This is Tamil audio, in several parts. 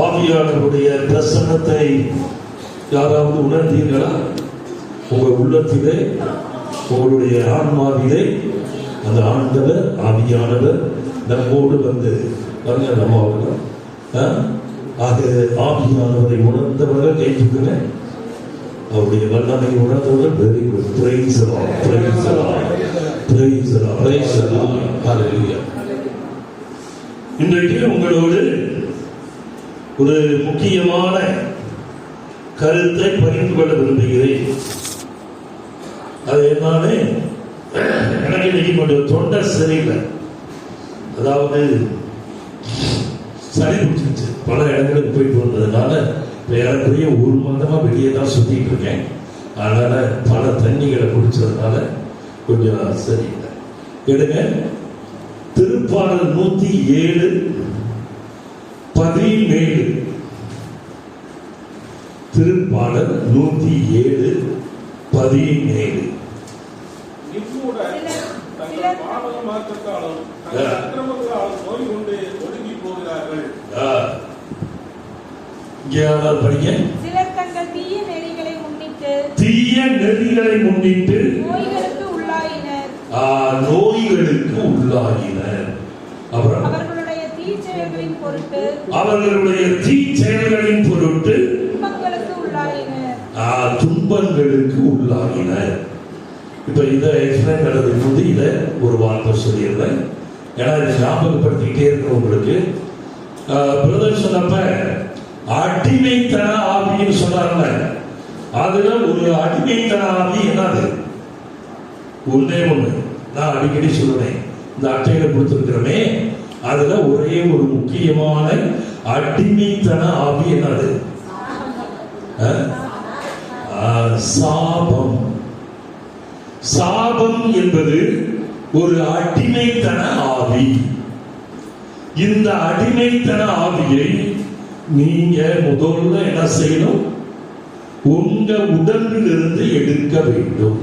ஆவியானவருடைய பிரசன்னத்தை யாராவது உணர்ந்தீர்களா? உங்கள் உள்ளத்திலே, உங்களுடைய ஆன்மாவிலே அந்த ஆண்டவர் ஆவியானவர் நம்மோடு வந்து நம்ம ஆக ஆவியானவரை உணர்ந்தவர்கள் கேட்குங்க. அவருடைய வல்லமை உணர்ந்தவர்கள் very good. Praise the lord, praise the lord, praise the lord, praise the lord. ஹalleluya. இன்றைக்கு உங்களோடு ஒரு முக்கியமான கருத்தை பகிர்ந்து கொள்ள விரும்புகிறேன். அது என்னன்னு, எனக்கு இன்னைக்கு கொஞ்சம் தொண்டை சரியில்லை. அதாவது சளி பிடிச்சிருச்சு. பல இடங்களுக்கு போயிட்டு வந்ததுனால ஏறக்குறைய ஒரு மாதமா வெளியே தான் சுத்திட்டு இருக்கேன். அதனால பல தண்ணிகளை குடிச்சதுனால கொஞ்சம் சரியில்லை. எடுங்க திருப்பாடல் 107:17. திருப்பாடல் 107:17. சிலர் தங்கள் தீய நெறிகளை முன்னிட்டு நோய்களுக்கு உள்ளாயினர். அவர்களுடைய தீச்செயல்களின் பொருட்டு துன்பங்களுக்கு உள்ளாயினர். இப்ப இதை எக்ஸ்பிளைன் பண்றதுக்கு முந்தி இதை ஒரு வார்த்தை சொல்லிடுறேன். ஏன்னா இதை ஞாபகப்படுத்திக்கிட்டே இருக்க உங்களுக்கு. பிரதர் சொன்னப்ப அடிமைத்தன ஆவின்னு சொன்னாங்க. அதுல ஒரு அடிமைத்தன ஆவி என்னது? ஒன்னே ஒண்ணு நான் அடிக்கடி சொல்லுவேன். இந்த அட்டையில கொடுத்திருக்கிறோமே, அதுல ஒரே ஒரு முக்கியமான அடிமைத்தன ஆவி என்னது? சாபம். சாபம் என்பது ஒரு அடிமைத்தன ஆவி. இந்த அடிமைத்தன ஆவியை நீங்க முதல்ல என்ன செய்யணும்? உங்க உடம்பில் இருந்து எடுக்க வேண்டும்.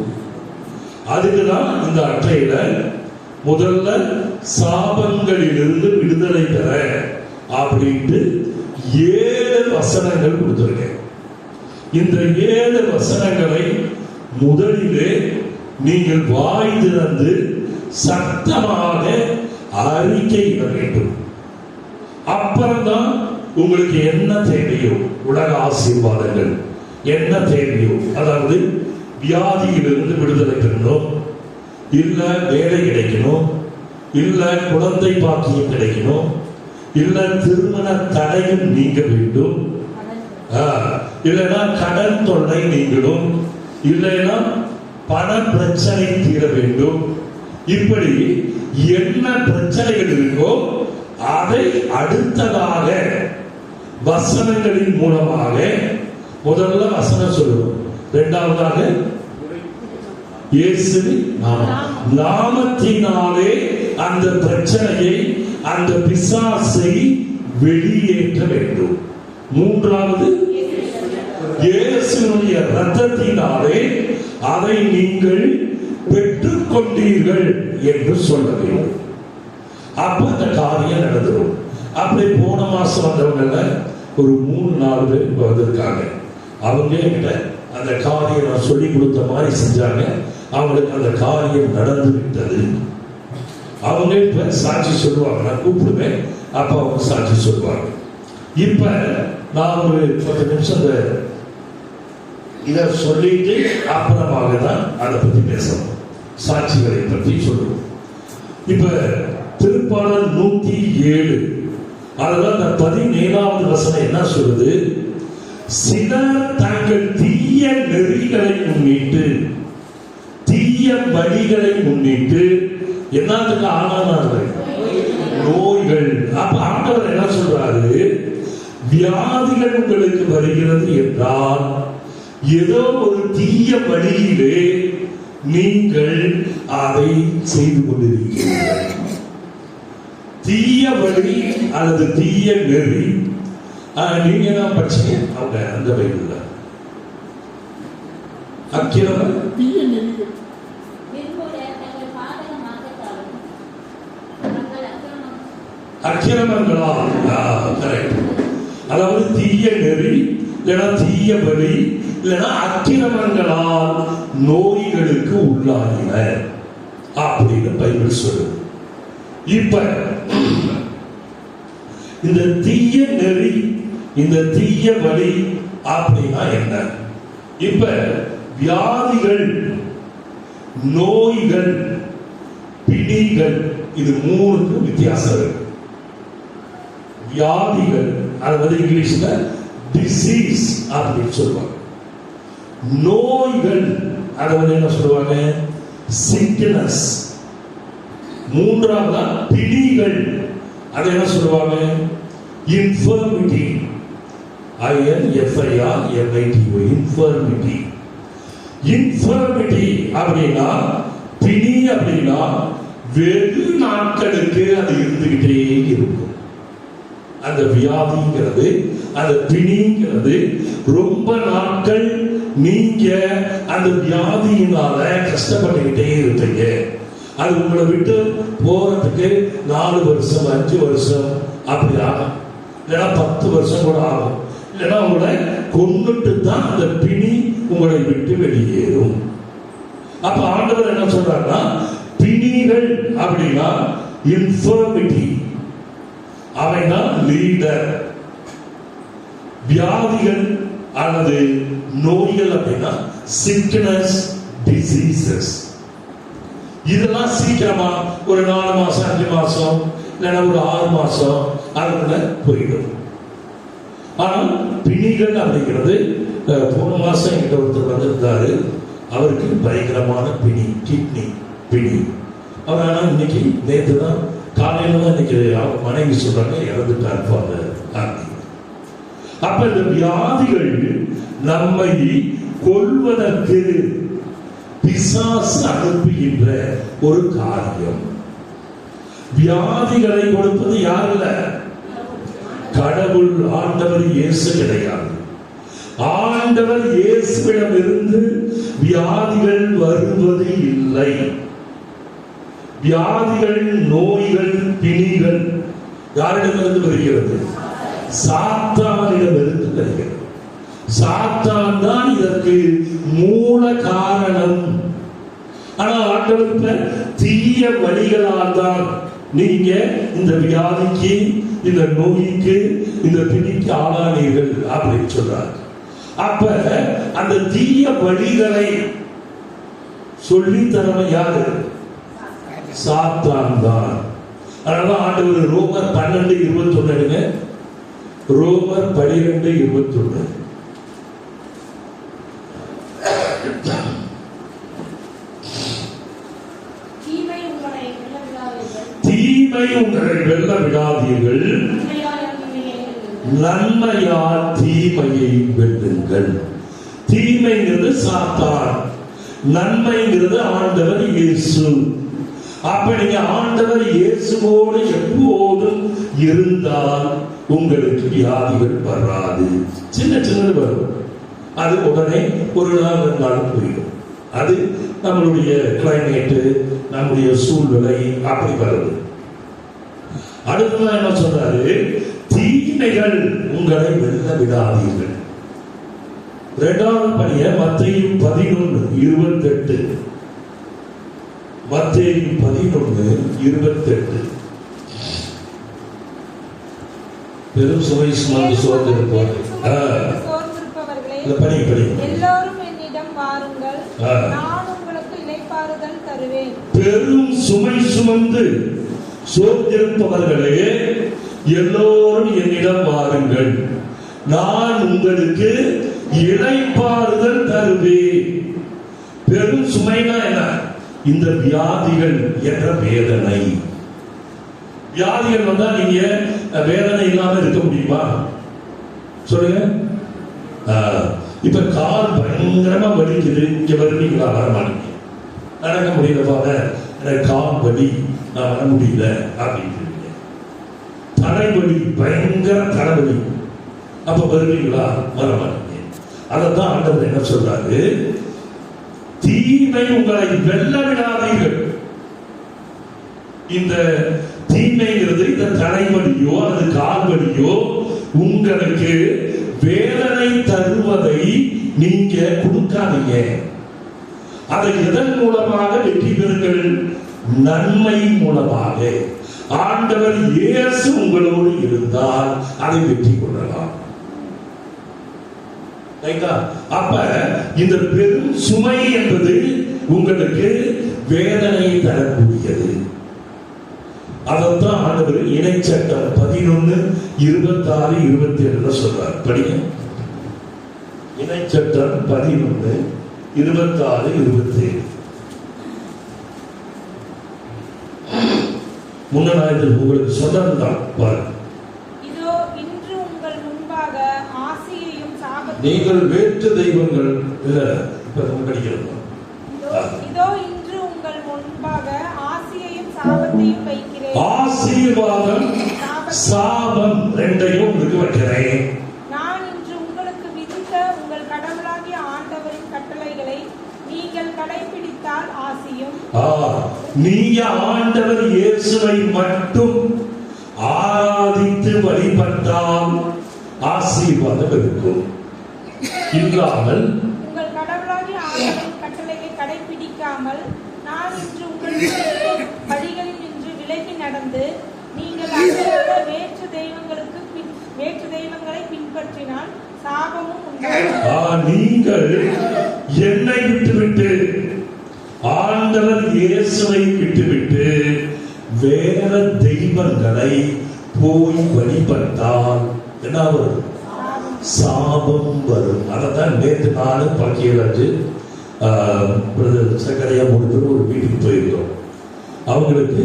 அதுக்குதான் இந்த அட்டையில முதல்ல சாபங்களிலிருந்து விடுதலை பெற அப்படின்ட்டு 7 வசனங்கள் கொடுத்திருக்கேன். இந்த 7 வசனங்களை முதலிலே நீங்கள் வாய் திறந்து சத்தமாக அறிக்கையிட வேண்டும். அப்புறம்தான் உங்களுக்கு என்ன தேவையோ, உலக ஆசீர்வாதங்கள் என்ன தேவையோ, அதாவது வியாதியிலிருந்து விடுதலை பெறணும், இல்ல வேலை கிடைக்கணும், இல்ல குழந்தை பாக்கியம் கிடைக்கணும், இல்ல திருமண தடையும் நீங்க வேண்டும், இல்லைன்னா கடன் தொல்லை நீங்களும், இல்லைன்னா பண பிரச்சனை தீர வேண்டும். இப்படி என்ன பிரச்சனைகள் இருக்கோ அதை அடுத்ததாக வசனங்களின் மூலமாக முதல்ல வசனம் சொல்லுவோம். இரண்டாவதாக இயேசுவின் நாமத்தினாலே அந்த பிரச்சனையை, அந்த பிசாசை வெளியேற்ற வேண்டும். மூன்றாவது இயேசுவினுடைய இரத்தத்தினாலே அதை நீங்கள் பெற்றுக் கொண்டீர்கள் என்று சொல்ல வேண்டும். அப்ப அந்த காரியம் நடந்துடும். அப்படி போன மாசம் வந்தவங்க ஒரு 3-4 பேர் வந்திருக்காங்க. அவங்க கிட்ட அந்த காரியம் நான் சொல்லி கொடுத்த மாதிரி செஞ்சாங்க. அவங்களுக்கு அந்த காரியம் நடந்து விட்டது. அவங்க இப்ப சாட்சி சொல்லுவாங்க. நான் கூப்பிடுவேன், அப்ப அவங்க சாட்சி சொல்லுவாங்க. இப்ப நான் ஒரு 10 நிமிஷம் இதை சொல்லிட்டு அப்புறமாக தான் அதை பத்தி பேசணும். சாட்சிகளை பற்றி சொல்லுவோம். இப்ப திருப்பாடல் 107 அதுதான் அந்த 17வது வசனம் என்ன சொல்லுது? சிலர் தங்கள் தீய நெறிகளை முன்னிட்டு, தீய வழிகளை முன்னிட்டு என்னத்துக்கு ஆனார்கள்? நோய்கள். அப்ப ஆண்டவர் என்ன சொல்றாரு? வியாதிகள் உங்களுக்கு வருகிறது என்றால் ஏதோ ஒரு தீய வழியிலே நீங்கள் அதை செய்து கொண்டிருக்கிறீர்கள். தீய வழி அல்லது தீய நெறி நீங்க தான் படிச்சீங்க. அவங்க அந்த பைபிள்ல அக்கிரம அக்கிரமங்களால். கரெக்ட். அதாவது தீய நெறி இல்லைன்னா தீய வழி இல்லைன்னா அக்கிரமங்களால் நோய்களுக்கு உள்ளாகினர் அப்படின்னு பைபிள் சொல்லுது. இப்ப இந்த தீய நெறி இந்த தீய வழி அப்படின்னா என்ன? இப்ப வியாதிகள், நோய்கள், பிணிகள், இது மூணுக்கு வித்தியாசம் இருக்கு. வியாதிகள் அதாவது இங்கிலீஷ்ல டிசீஸ் அப்படின்னு சொல்லுவாங்க. நோய்கள் அதாவது என்ன சொல்லுவாங்க? சிக்னஸ். மூன்றாவதா பிணிகள், அதை என்ன சொல்லுவாங்க? இன்ஃபர்மிட்டி. INFIRMITY, infirmity. இன்ஃபர்மிட்டி அப்படின்னா, பிணி அப்படின்னா வெகு நாட்களுக்கு அது இருந்துகிட்டே இருக்கும். அந்த வியாதிங்கிறது, அந்த பிணிங்கிறது ரொம்ப நாட்கள் நீங்க அந்த வியாதியினால கஷ்டப்பட்டுக்கிட்டே இருப்பீங்க. அது உங்களை விட்டு போறதுக்கு 4 வருஷம் 5 வருஷம் அப்படி ஆகும், இல்லைன்னா 10 வருஷம் கூட ஆகும், இல்லைன்னா உங்களை கொண்டுட்டு தான் அந்த பிணி உங்களை விட்டு வெளியேறும். அப்ப ஆண்டவர் என்ன சொல்றாருன்னா, பிணிகள் அப்படின்னா இன்ஃபர்மிட்டி, அவன் தான் லீடர். வியாதிகள் அல்லது நோய்கள் அப்படின்னா சிக்னஸ், டிசீசஸ். இதெல்லாம் சீக்கிரமா ஒரு 4 மாசம் 5 மாசம் இல்லைன்னா ஒரு 6 மாசம் அதுக்குள்ள போயிடும். ஆனால் பிணிகள் அப்படிங்கிறது, போன மாசம் என்கிட்ட ஒருத்தர் வந்திருந்தாரு, அவருக்கு பயங்கரமான பிணி, கிட்னி பிணி. அவர் ஆனால் இன்னைக்கு நேற்று தான் காலையில தான் இன்னைக்கு அவர் மனைவி சொல்றாங்க இறந்துட்டார் ஃபாதர். அப்ப இந்த வியாதிகள் நம்மை கொல்வதற்கு பிசாசு அனுப்புகின்ற ஒரு காரியம். வியாதிகளை கொடுப்பது யார் இல்ல? கடவுள், ஆண்டவர் இயேசு கிடையாது. ஆண்டவர் இயேசுவிடம் இருந்து வியாதிகள் வருவது இல்லை. வியாதிகள், நோய்கள், பிணிகள் யாரிடமிருந்து வருகிறது? சாத்தானிடமிருந்து வருகிறது. சாத்தான் தான் இதற்கு மூல காரணம். ஆனா ஆண்டவருக்கு தீய வழிகளால் தான் நீங்க இந்த வியாதிக்கு, இந்த நோய்க்கு, இந்த பிணிக்கு ஆளானீர்கள் அப்படின்னு சொல்றாங்க. அப்ப அந்த தீய வழிகளை சொல்லி தரவன் யாரு? சாத்தான் தான். அதனால ஆண்டவர் ரோமர் 12:21, ரோமர் 12:21, தீமை உங்களை வெல்ல விடாதீர்கள், நன்மையால் தீமையை வெல்லுங்கள். தீமைங்கிறது சாத்தான், நன்மைங்கிறது ஆண்டவர் இயேசு. அப்ப நீங்க ஆண்டவர் இயேசுவோடு எப்போதும் இருந்தால் உங்களுக்கு வியாதிகள் வராது. சின்ன சின்னது வரும், அது உடனே ஒரு நாள் 2 நாள் போயிடும். அது நம்மளுடைய கிளைமேட்டு, நம்முடைய சூழ்நிலை அப்படி வருது. அடுத்ததான் என்ன சொல்றாரு? தீமைகள் உங்களை வெல்ல விடாதீர்கள். 2வது படிய மத்தேயு 11:28, மத்தேயு 11:28, பெரும் சுமை சுமந்து சோர்ந்திருப்பவர்களே எல்லோரும் என்னிடம் வாருங்கள், நான் உங்களுக்கு இளைப்பாறுதல் தருவேன். பெரும் சுமை சுமந்து சோர்ந்திருப்பவர்களே எல்லோரும் என்னிடம் வாருங்கள், நான் உங்களுக்கு இளைப்பாறுதல் தருவேன். பெரும் சுமைனா என்ன? இந்த வியாதிகள் என்ற வேதனை. வியாதிகள் வந்தா நீங்க வேதனை இல்லாம இருக்க முடியுமா? சொல்லுங்க. இப்ப கால் பயங்கரமா வலிக்குது, இங்க வருவீங்களா? வரமாட்டீங்க. நடக்க முடியலப்பா, எனக்கு கால் வலி, நான் வர முடியல அப்படின்னு. தலைவலி, பயங்கர தலைவலி, அப்ப வருவீங்களா? வரமாட்டீங்க. அதான் ஆண்டவர் என்ன சொல்றாரு? தீமை உங்களை வெல்ல விடாதீர்கள். இந்த தீமைங்கிறது இந்த தலைவலியோ அல்லது கால்வலியோ உங்களுக்கு வேதனை தருவதை நீங்க கொடுக்காதீங்க. அதை எதன் மூலமாக வெற்றி பெறுங்கள்? நன்மை மூலமாக. ஆண்டவர் இயேசு உங்களோடு இருந்தால் அதை வெற்றி கொள்ளலாம். அப்ப இந்த பெரும் சுமை என்பது உங்களுக்கு வேதனை தரக்கூடியது. அதைத்தான் ஆண்டவர் இணைச்சட்டம் 11:26-27 சொல்றார். படிங்க. இணைச்சட்டம் 11:26-27. முன்னாள் உங்களுக்கு சொன்னதுதான் பாருங்க. இதோ இன்று உங்கள் முன்பாக ஆசையையும் சாபத்தையும் நீங்கள் வேற்று தெய்வங்கள் இல்ல இப்ப படிக்கிறது. இதோ இன்று உங்கள் முன்பாக ஆசையையும் சாபத்தையும் வைக்கிறேன். ஆசீர்வாதம் சாபம் ரெண்டையும் உங்களுக்கு வைக்கிறேன். நான் இன்று உங்களுக்கு விதித்த உங்கள் கடவுளாகிய ஆண்டவரின் கட்டளைகளை நீங்கள் கடைபிடித்தால் ஆசியும். நீங்க ஆண்டவர் இயேசுவை மட்டும் ஆராதித்து வழிபட்டால் ஆசீர்வாதம் இருக்கும். இல்லாமல் உங்கள் கடவுளாகிய ஆண்டவரின் கட்டளைகளை கடைபிடிக்காமல் நான் இன்று உங்களுக்கு வழிகளில் நின்று விலகி நடந்து நீங்கள் அல்லாத வேற்று தெய்வங்களை பின்பற்றினால் சாபமும் உண்டாகும். நீங்கள் என்னை விட்டுவிட்டு ஆண்டவர் இயேசுவை விட்டுவிட்டு வேற தெய்வங்களை போய் வழிபட்டால் என்ன வரும்? சாபம் வரும். அதான் நேற்று நானும் பக்கியராஜு சக்கரையா முடிஞ்ச ஒரு வீட்டுக்கு போயிருக்கோம். அவங்களுக்கு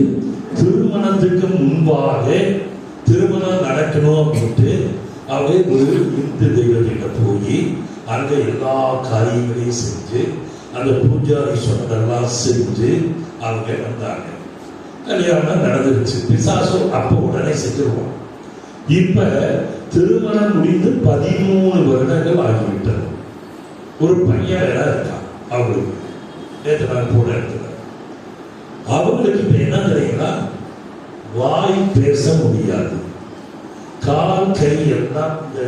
திருமணத்துக்கு முன்பாக திருமணம் நடக்கணும் அப்படின்ட்டு அவங்க ஒரு இந்து தெய்வத்திட்ட போய் அங்க எல்லா காரியங்களையும் செஞ்சு அந்த பூஜாரி சொன்னதெல்லாம் செஞ்சு அவங்க வந்தாங்க. கல்யாணம் நடந்துருச்சு. பிசாசு அப்போ உடனே செஞ்சிருவோம். இப்ப திருமணம் முடிந்து 13 வருடங்கள் ஆகிவிட்டது. ஒரு பையன் இருக்கான் அவங்களுக்கு. நேற்று நான் போன இடத்துல அவங்களுக்கு இப்ப என்ன தெரியுங்களா? வாய் பேச முடியாது. கால் கை எல்லாம் இந்த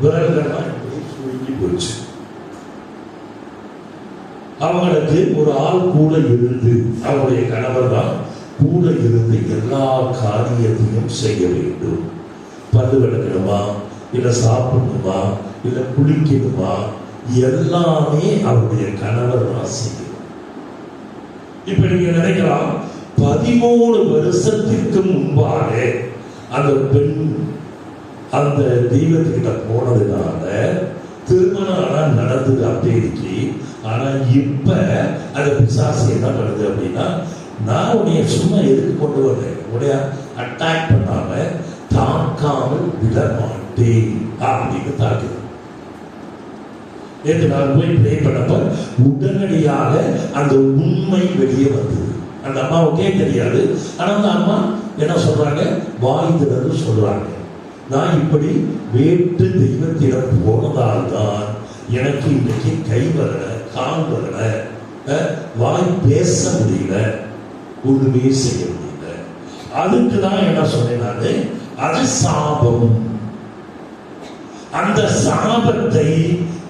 விரல்கள்லாம் சுருங்கி போச்சு. அவங்களுக்கு ஒரு ஆள் கூட இருந்து, அவருடைய கணவர் தான் கூட இருந்து எல்லா காரியத்தையும் செய்ய வேண்டும். பல்லு விளக்கணுமா, இல்ல சாப்பிடணுமா, இல்ல குளிக்கணுமா, எல்லாமே அவருடைய கணவர் தான் செய்யணும். இப்ப நீங்க நினைக்கலாம், 13 வருஷத்திற்கு முன்பாக அந்த பெண் அந்த தெய்வத்துக்கிட்ட போனதுனால திருமணம் நடந்தது அப்படி. ஆனா இப்ப அந்த பிசாசு என்ன பண்ணுது அப்படின்னா, நான் உன்னைய சும்மா எதுக்கு கொண்டு வந்தேன், உடைய அட்டாக் பண்ணாம தாக்காமல் விட மாட்டேன் அப்படின்னு தாக்குது. நேற்று நான் போய் ப்ரே பண்ணப்ப உடனடியாக அந்த உண்மை வெளியே வந்தது. அந்த அம்மாவுக்கே தெரியாது. ஆனா அந்த அம்மா என்ன சொல்றாங்க, வாய் திறந்து சொல்றாங்க, நான் இப்படி வேற்று தெய்வத்திடம் போனதால் தான் எனக்கு இன்னைக்கு கை வரல, கால் வரல, வாய் பேச முடியல, ஒண்ணுமே செய்ய முடியல. அதுக்கு தான் என்ன சொன்னேன், அது சாபம். அந்த சாபத்தை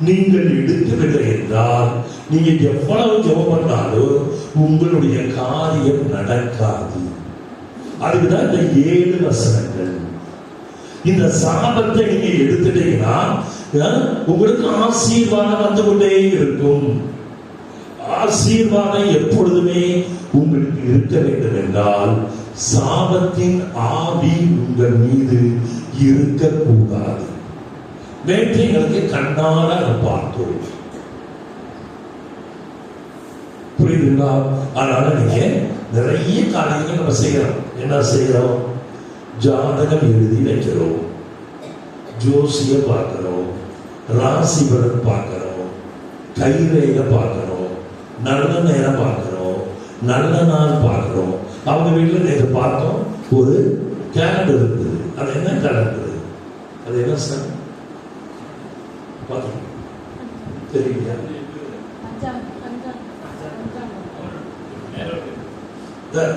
நீங்கள் எடுக்கவில்லை என்றால் நீங்க எவ்வளவு ஜெபம் பண்ணாலும் உங்களுடைய காரியம் நடக்காது. அதுக்குதான் இந்த 7 வசனங்கள். இந்த சாபத்தை நீங்க எடுத்துட்டீங்கன்னா உங்களுக்கு ஆசீர்வாதம் வந்து கொண்டே இருக்கும். ஆசீர்வாதம் எப்பொழுதுமே உங்களுக்கு இருக்க வேண்டும் என்றால் சாபத்தின் ஆவி உங்கள் மீது இருக்கக்கூடாது. வேற்றைகளுக்கு கண்ணார பார்த்தோம், புரியுதுங்களா? அதனால நீங்க நிறைய காரியங்கள் நம்ம செய்யறோம். என்ன செய்யறோம்? ஜாதகம் எழுதி வைக்கிறோம், ஜோசிய பார்க்கிறோம், ராசி பலன் பார்க்கிறோம், கைரேக பார்க்கிறோம், நல்ல நேரம் பார்க்கிறோம், நல்ல நாள் பார்க்கிறோம். அவங்க வீட்டில் நேற்று பார்த்தோம், ஒரு கேலண்டர் இருக்குது. அது என்ன கேலண்டர்? அது என்ன சார் தெரியல.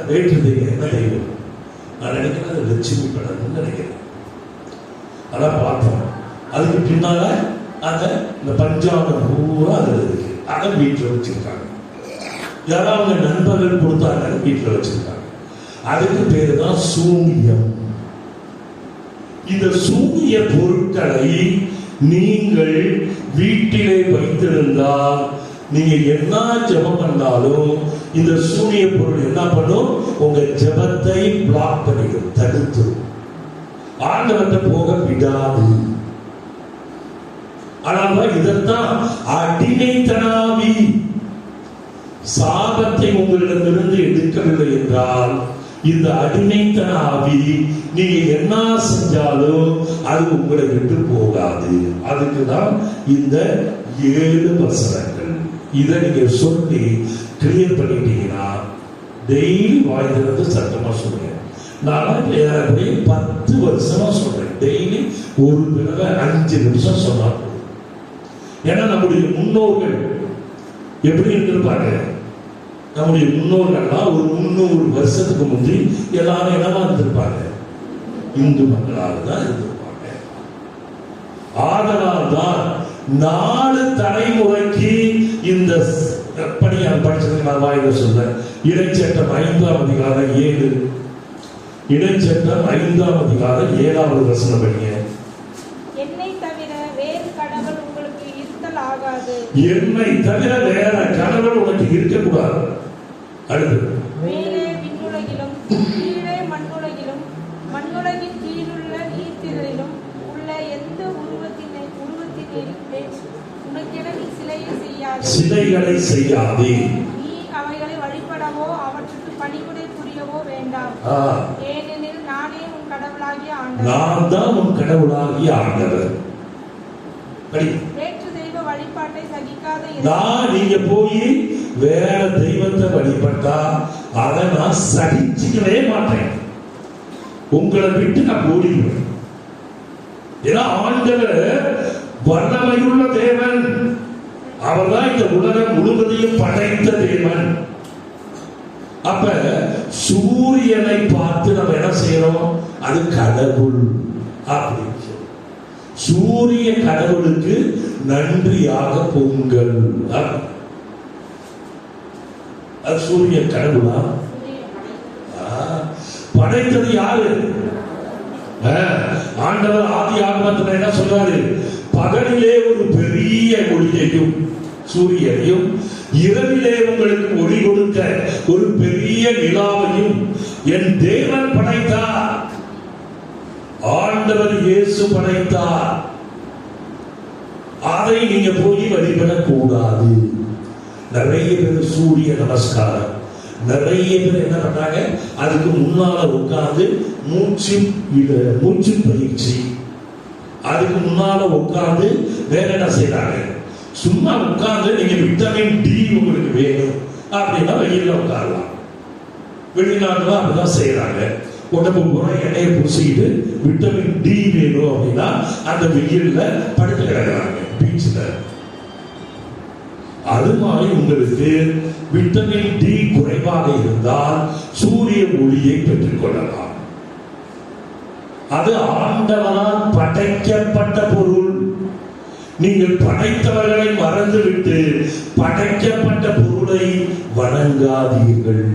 வேற்று தெய்வம் என்ன தெய்வம்? நான் நினைக்கிறேன் அது லட்சுமி படம் நினைக்கிறேன். அதான் பார்த்தோம். அதுக்கு பின்னால அந்த இந்த பஞ்சாங்கம் பூரா அதுல இருக்கு. அதை வீட்டில் வச்சிருக்காங்க. யாராவது அவங்க நண்பர்கள் கொடுத்தாங்க, வீட்டில் வச்சிருக்காங்க. அதுக்கு பேரு தான் சூனியம். இந்த சூனிய பொருட்களை நீங்கள் வீட்டிலே வைத்திருந்தால் நீங்க என்ன ஜெபம் பண்ணாலும் இந்த சூனிய பொருள் என்ன பண்ணும்? உங்க ஜெபத்தை பிளாக் பண்ணிடும், தடுத்து ஆண்டவர்கிட்ட போக விடாது. ஆனால் இதைத்தான் அடிமைத்தனாவி சாபத்தை உங்களிடமிருந்து எடுக்கவில்லை என்றால் இந்த அடிமைத்தன ஆவி நீங்க என்ன செஞ்சாலும் அது உங்களை விட்டு போகாது. அதுக்குதான் இந்த 7 வசனங்கள். இதை நீங்க சொல்லி கிளியர் பண்ணிட்டீங்கன்னா டெய்லி வாய்ந்திருந்து சத்தமா சொல்லுங்க. நான் 10 வருஷமா சொல்றேன். டெய்லி ஒரு தடவை 5 நிமிஷம் சொன்னா போதும். ஏன்னா நம்முடைய முன்னோர்கள் எப்படி இருந்திருப்பாங்க? நம்முடைய முன்னோர்கள்லாம் ஒரு 300 வருஷத்துக்கு முந்தி எல்லாரும் என்னவா இருந்திருப்பாங்க? இந்து மக்களாக தான் இருந்திருப்பாங்க. ஆதலால் தான் 4 தலைமுறைக்கு இந்த பணியார் படிச்சதுக்கு நான் வாயில சொல்ல இடைச்சட்டம் 5ஆம் அதிகாரம் 7 இடைச்சட்டம் 5ஆம் அதிகாரம் 7வது வசனம் படிங்க. என்னை தவிர வேறு கடவுள் உங்களுக்கு இருத்தல் ஆகாது. என்னை தவிர வேற கடவுள் உனக்கு இருக்கக்கூடாது. அடுத்து மேலே விண்ணுலகிலும் கீழே மண்ணுலகிலும் மண்ணுலகின் கீழுள்ள நீர்த்திரளிலும் உள்ள எந்த உருவத்தினே உனக்கென நீ சிலைகளை செய்யாதே. நீ அவைகளை வழிபடவோ அவற்றுக்கு பணிவிடை புரியவோ வேண்டாம். ஏனெனில் நானே உன் கடவுளாகிய ஆண்டவர். நான் தான் உன் கடவுளாகிய ஆண்டவர். வேற்று தெய்வ வழிபாட்டை சகிக்காத நான் நீங்க போய் வேற தெய்வத்தை வழிபட்டா அதை நான் சகிச்சுக்கவே மாட்டேன். உங்களை விட்டு நான் ஓடிடுவேன். ஏன்னா ஆண்டவர் வல்லமையுள்ள தேவன். அவர்தான் இந்த உலகம் முழுவதையும் படைத்த தேவன். அப்ப சூரியனை பார்த்து நம்ம என்ன செய்யறோம்? அது கடவுள் அப்படின்னு சூரிய கடவுளுக்கு நன்றியாக பொங்கல். அது சூரிய கடவுளா? படைத்தது யாரு? ஆண்டவர் ஆதி ஆகமத்தில் என்ன சொல்றாரு? பகலிலே ஒரு பெரிய ஒளியையும் சூரியனையும், இரவிலே உங்களுக்கு ஒளி கொடுக்க ஒரு பெரிய நிலாவையும் என் தேவன் படைத்தார். ஆண்டவர் இயேசு படைத்தார். அதை நீங்க போய் வழிபடக் கூடாது. நிறைய பேர் சூரிய நமஸ்காரம், நிறைய பேர் என்ன பண்றாங்க? அதுக்கு முன்னால உட்கார்ந்து மூச்சு பயிற்சி, அதுக்கு முன்னால உட்கார்ந்து வேற என்ன செய்யறாங்க? சும்மா உட்கார்ந்து நீங்க விட்டமின் டி உங்களுக்கு வேணும் அப்படின்னா வெயில உட்காரலாம். வெளிநாட்டுல அப்படிதான் செய்யறாங்க. உடம்பு பூரா எண்ணெயை பூசிக்கிட்டு விட்டமின் டி வேணும் அப்படின்னா அந்த வெயில்ல படுத்து கிடக்குறாங்க பீச்ல. அது மாதிரி உங்களுக்கு விட்டமின் டி குறைவாக இருந்தால் சூரிய ஒளியை பெற்றுக் கொள்ளலாம். அது ஆண்டவரால் படைக்கப்பட்ட பொருள். நீங்கள் படைத்தவர்களை மறந்துவிட்டு படைக்கப்பட்ட பொருளை வணங்காதீர்கள்.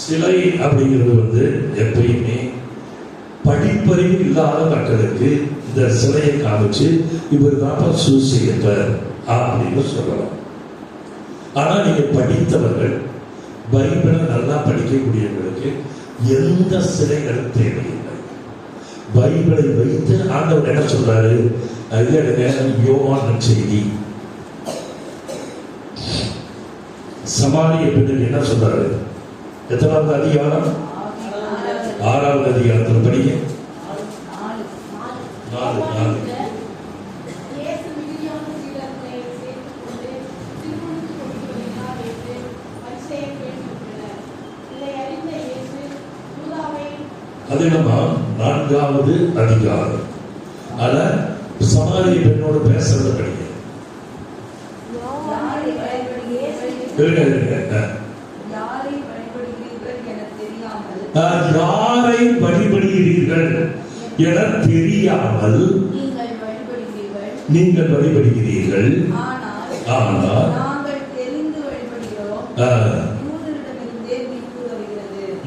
சிலை அப்படிங்கிறது எப்பயுமே படிப்பறிவு இல்லாத மக்களுக்கு இந்த சிலையை காமிச்சு இவர் தான் சூசியப்பர் அப்படின்னு சொல்லலாம். ஆனா நீங்க படித்தவர்கள், பைபிளை நல்லா படிக்கக்கூடியவர்களுக்கு எந்த சிலைகளும் தேவையில்லை. பைபிளை வைத்து ஆண்டவர் என்ன சொல்றாரு? யோவான் செய்தி சமாரிய பெண்ணுக்கு என்ன சொல்றாரு? எத்தனாவது அதிகாரம்? 6வது அதிகாரத்தில் படிங்க. 4. அது என்னமா 4வது அதிகாரம். அத சமாரிய பெண்ணோடு பேசுறத படிங்க. யாரை வழிபடுகிறீர்கள் என தெரியாமல் நீங்கள் வழிபடுகிறீர்கள். ஆனால்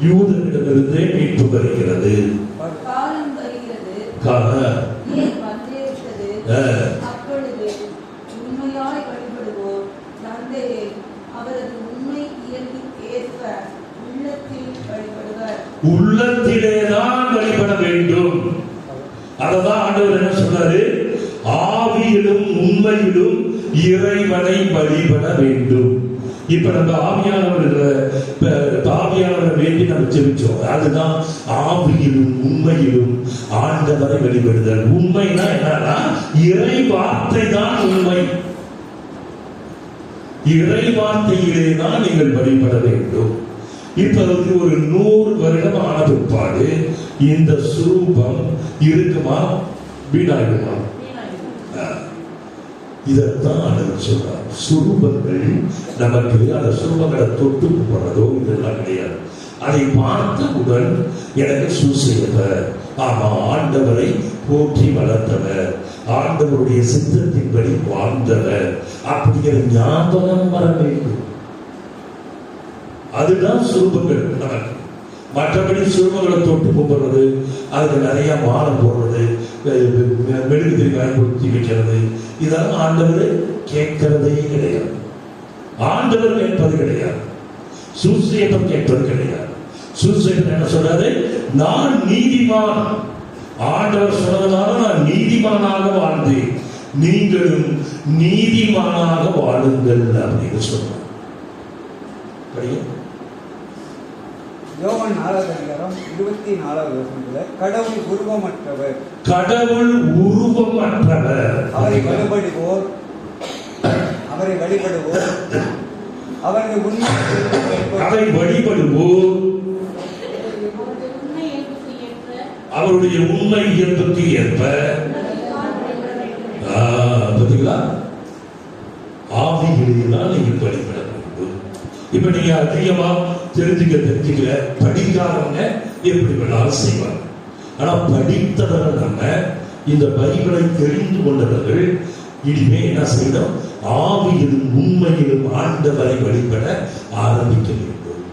யூதரிடமிருந்தே மீட்பு வருகிறது. அப்பொழுது உண்மையாய் வழிபடுவோர் தந்தையை அவரது உண்மை இயல்புக்கு ஏற்ப உள்ளத்தில் வழிபடுவர். உள்ளத்திலேதான் வழிபட வேண்டும். அததான் ஆண்டவர் என்ன சொல்றாரு? ஆவியிலும் உண்மையிலும் இறைவனை வழிபட வேண்டும். இப்ப நம்ம ஆவியானவரை வேண்டி நம்ம ஜெபிச்சோம். அதுதான் ஆவியிலும் உண்மையிலும் ஆண்டவரை வழிபடுதல். உண்மைனா என்னன்னா இறை வார்த்தை தான் உண்மை. இறை வார்த்தையிலே தான் நீங்கள் வழிபட வேண்டும். இப்ப ஒரு 100 வருடம் ஆன பிற்பாடு இந்த சுரூபம் இருக்குமா? வீணாகுமா? இதைத்தான் ஆண்டவர் சொல்றார். சுரூபங்கள் நமக்கு அந்த சுரூபங்களை தொட்டு போறதோ இதெல்லாம் கிடையாது. அதை பார்த்தவுடன் எனக்கு சூசையவர், ஆமா ஆண்டவரை போற்றி வளர்த்தவர், ஆண்டவருடைய சித்தத்தின்படி வாழ்ந்தவர் அப்படிங்கிற ஞாபகம் வர வேண்டும். அதுதான் சுரூபங்கள் நமக்கு. மற்றபடி சுரூபங்களை தொட்டு கும்பிடுறது, அதுக்கு நிறைய மாலை போடுறது, மெழுகுதிரி பயன்படுத்தி வைக்கிறது, இதெல்லாம் ஆண்டவர் கேட்கிறதே கிடையாது. ஆண்டவர் கேட்பது கிடையாது. சூசையப்பன் கேட்பது கிடையாது. சூசையப்பன் என்ன சொல்றாரு? நான் நீதிமான், ஆண்டவர் சொன்னதுனால நான் நீதிமானாக வாழ்ந்தேன், நீங்களும் நீதிமானாக வாழுங்கள் அப்படின்னு சொல்றார். யோவான் 4வது அதிகாரம் 24வது வசனத்துல கடவுள் உருவமற்றவர், கடவுள் உருவமற்றவர், அவரை வழிபடுவோர் அவரது அவருடைய உண்மை இயல்புக்கு ஏற்ப பார்த்தீங்களா? ஆவியிலேதான் நீங்கள் வழிபட வேண்டும். இப்ப நீங்க அதிகமா தெரிஞ்சுக்க படிக்காதவங்க எப்படி வேணாலும் செய்வாங்க. ஆனா படித்தவர்கள் நம்ம இந்த பைபிளை தெரிந்து கொண்டவர்கள் இனிமே என்ன செய்யணும்? ஆவியிலும் உண்மையிலும் ஆண்டவரை வழிபட ஆரம்பிக்க வேண்டும்.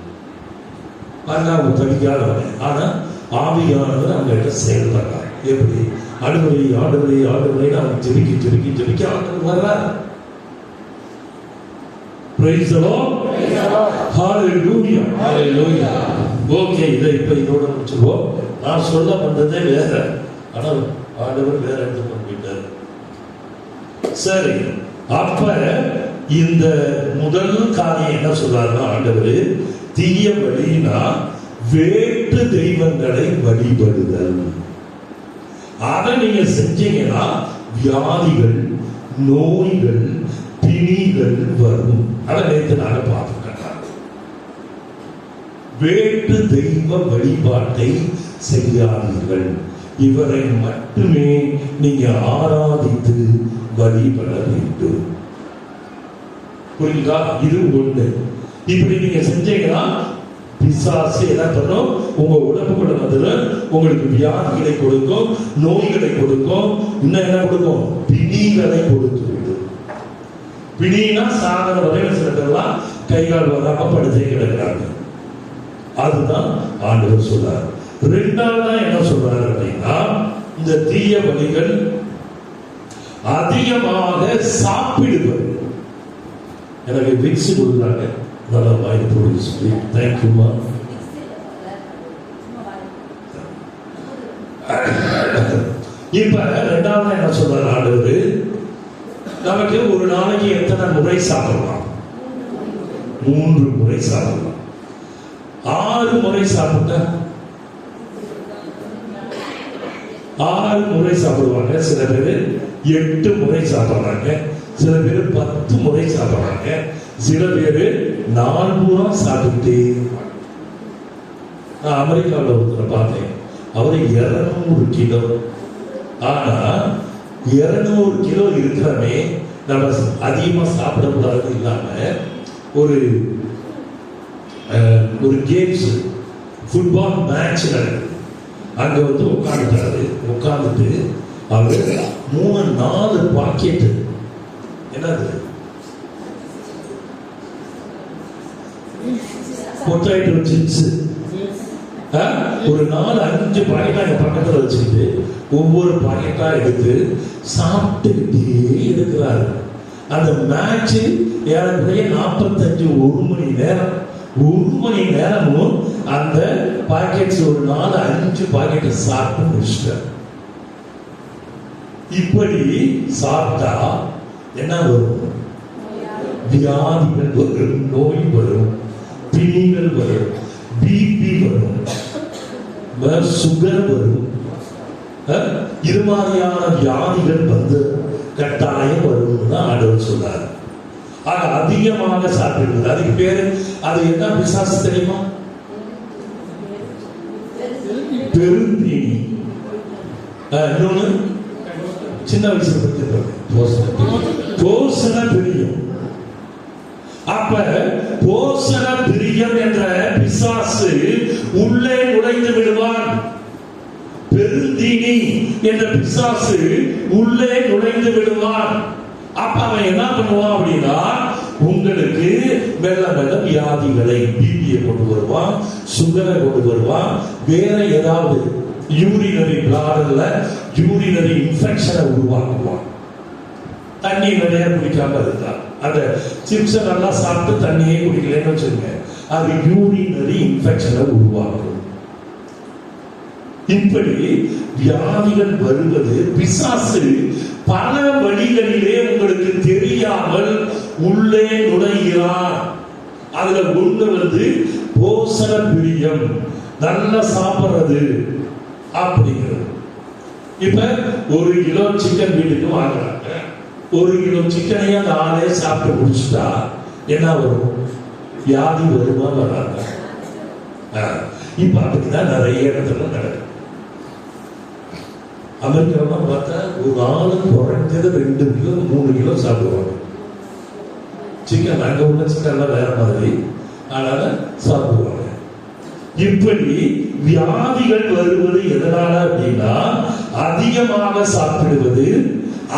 அவங்க படிக்காதவங்க, ஆனா ஆவியானவர் அவங்க செயல்படுறாங்க. எப்படி? ஆண்டவரை ஆண்டவரை ஆண்டவரை அவங்க ஜெபிக்க ஆண்டவர் வர்றார். Praise the Lord. Hallelujah. Hallelujah. Okay, இதை இப்ப இதோட முடிச்சுவோம். நான் சொல்ல வந்ததே வேற, ஆனால் ஆண்டவர் வேற இடத்துக்கு போயிட்டார். சரி, அப்ப இந்த முதல் காரியம் என்ன சொல்றாருன்னா, ஆண்டவர் தீய வழினா வேற்று தெய்வங்களை வழிபடுதல். அதை நீங்க செஞ்சீங்கன்னா வியாதிகள், நோய்கள், பிணிகள் வரும். அதை நேற்று நாங்க பார்த்துக்கலாம். வேற்று தெய்வ வழிபாட்டை செய்யாதீர்கள், இவரை மட்டுமே நீங்க ஆராதித்து வழிபட வேண்டும். புரியுதா? இது ஒண்ணு. இப்படி நீங்க செஞ்சீங்கன்னா பிசாசு என்ன பண்ணும்? உங்க உடம்புக்குள்ள வந்து உங்களுக்கு வியாதிகளை கொடுக்கும், நோய்களை கொடுக்கும், இன்னும் என்ன கொடுக்கும்? பிணிகளை கொடுத்து விடும். பிணினா சாதன வரையில் சில பேர்லாம் கை கால் வராம படுத்தே கிடக்கிறாங்க. அதுதான் ஆண்டவர் சொல்றார். ரெண்டாவது என்ன சொல்றாரு அப்படின்னா, இந்த தீய வழிகள் அதிகமாக சாப்பிடுவது. எனக்கு விக்ஸ் கொடுக்குறாங்க, நல்லா வாங்கி போடுங்க சொல்லி. தேங்க்யூமா. இப்ப ரெண்டாவது என்ன சொல்றாரு ஆண்டவர்? நமக்கு ஒரு நாளைக்கு எத்தனை முறை சாப்பிடலாம்? 3 முறை சாப்பிடலாம். 6 முறை சாப்பிட்டா 6 முறை சாப்பிடுவாங்க. சில பேர் 8 முறை சாப்பிடுறாங்க, சில பேர் 10 முறை சாப்பிடுறாங்க, சில பேர் 4 முறை சாப்பிட்டு. நான் அமெரிக்காவில் ஒருத்தரை பார்த்தேன். அவர் 200 கிலோ. ஆனா 200 கிலோ இருக்கிறமே நம்ம அதிகமா சாப்பிடக்கூடாது இல்லாம ஒரு கேம்ஸ் ஃபுட்பால் மேட்ச் நடக்குது. அங்க வந்து உட்கார்ந்துட்டு அவர் 3-4 பாக்கெட் என்னது பொட்டேட்டோ சிப்ஸ் ஒரு 4-5 பாக்கெட்டா எங்க பக்கத்துல வச்சுக்கிட்டு ஒவ்வொரு பாக்கெட்டா எடுத்து சாப்பிட்டுக்கிட்டே இருக்கிறாரு. அந்த மேட்ச் ஏறக்குறைய 45 1 மணி நேரமும் அந்த பாக்கெட்ஸ் ஒரு 4-5 பாக்கெட்டை சாப்பிட்டு முடிச்சிட்டார். இப்படி சாப்பிட்டா என்ன வரும்? வியாதிகள் வரும், நோய் வரும், பிணிகள் வரும், பிபி வரும், சுகர் வரும். இது மாதிரியான வியாதிகள் வந்து கட்டாயம் வரும் தான் ஆண்டவர் சொன்னார். ஆக அதிகமாக சாப்பிடுறது அதுக்கு பேரு அது என்ன பிசாசு தெரியுமா? பெருந்தீனி. இன்னொன்னு சின்ன வயசுல பத்தி போசன பிரியம். அப்ப போசன பிரியம் என்ற பிசாசு உள்ளே நுழைந்து விடுவான். பெருந்தீனி என்ற பிசாசு உள்ளே நுழைந்து விடுவான். அப்ப அவன் என்ன பண்ணுவான் அப்படின்னா உங்களுக்கு மெல்ல மெல்ல வியாதிகளை, பிபியை கொண்டு வருவான், சுகரை கொண்டு வருவான், வேற ஏதாவது யூரினரி பிளாடர்ல யூரினரி இன்ஃபெக்ஷனை உருவாக்குவான். தண்ணி நிறைய குடிக்காம இருந்தா அந்த சிப்ஸை நல்லா சாப்பிட்டு தண்ணியே குடிக்கலன்னு வச்சுருங்க, அது யூரினரி இன்ஃபெக்ஷனை உருவாக்கும். இப்படி வியாதிகள் வருவது பிசாசு பல வழிகளிலே உங்களுக்கு தெரியாமல் உள்ளே நுழைகிறான். அதுல ஒண்ணு வந்து போசன பிரியம், நல்லா சாப்பிடுறது அப்படிங்கிறது. இப்ப 1 கிலோ சிக்கன் வீட்டுக்கு வாங்குறாங்க. 1 கிலோ சிக்கனையே அந்த ஆளே சாப்பிட்டு முடிச்சுட்டா என்ன வரும்? வியாதி வருமா வராங்க? இப்ப அப்படிதான் நிறைய இடத்துல நடக்கும். அமெரிக்காவெல்லாம் பார்த்தா ஒரு ஆளு குறைஞ்சது 2 கிலோ 3 கிலோ சாப்பிடுவாங்க சிக்கன். அங்க உள்ள சிக்கன்லாம் வேற மாதிரி, அதனால சாப்பிடுவாங்க. இப்படி வியாதிகள் வருவது எதனால அப்படின்னா அதிகமாக சாப்பிடுவது,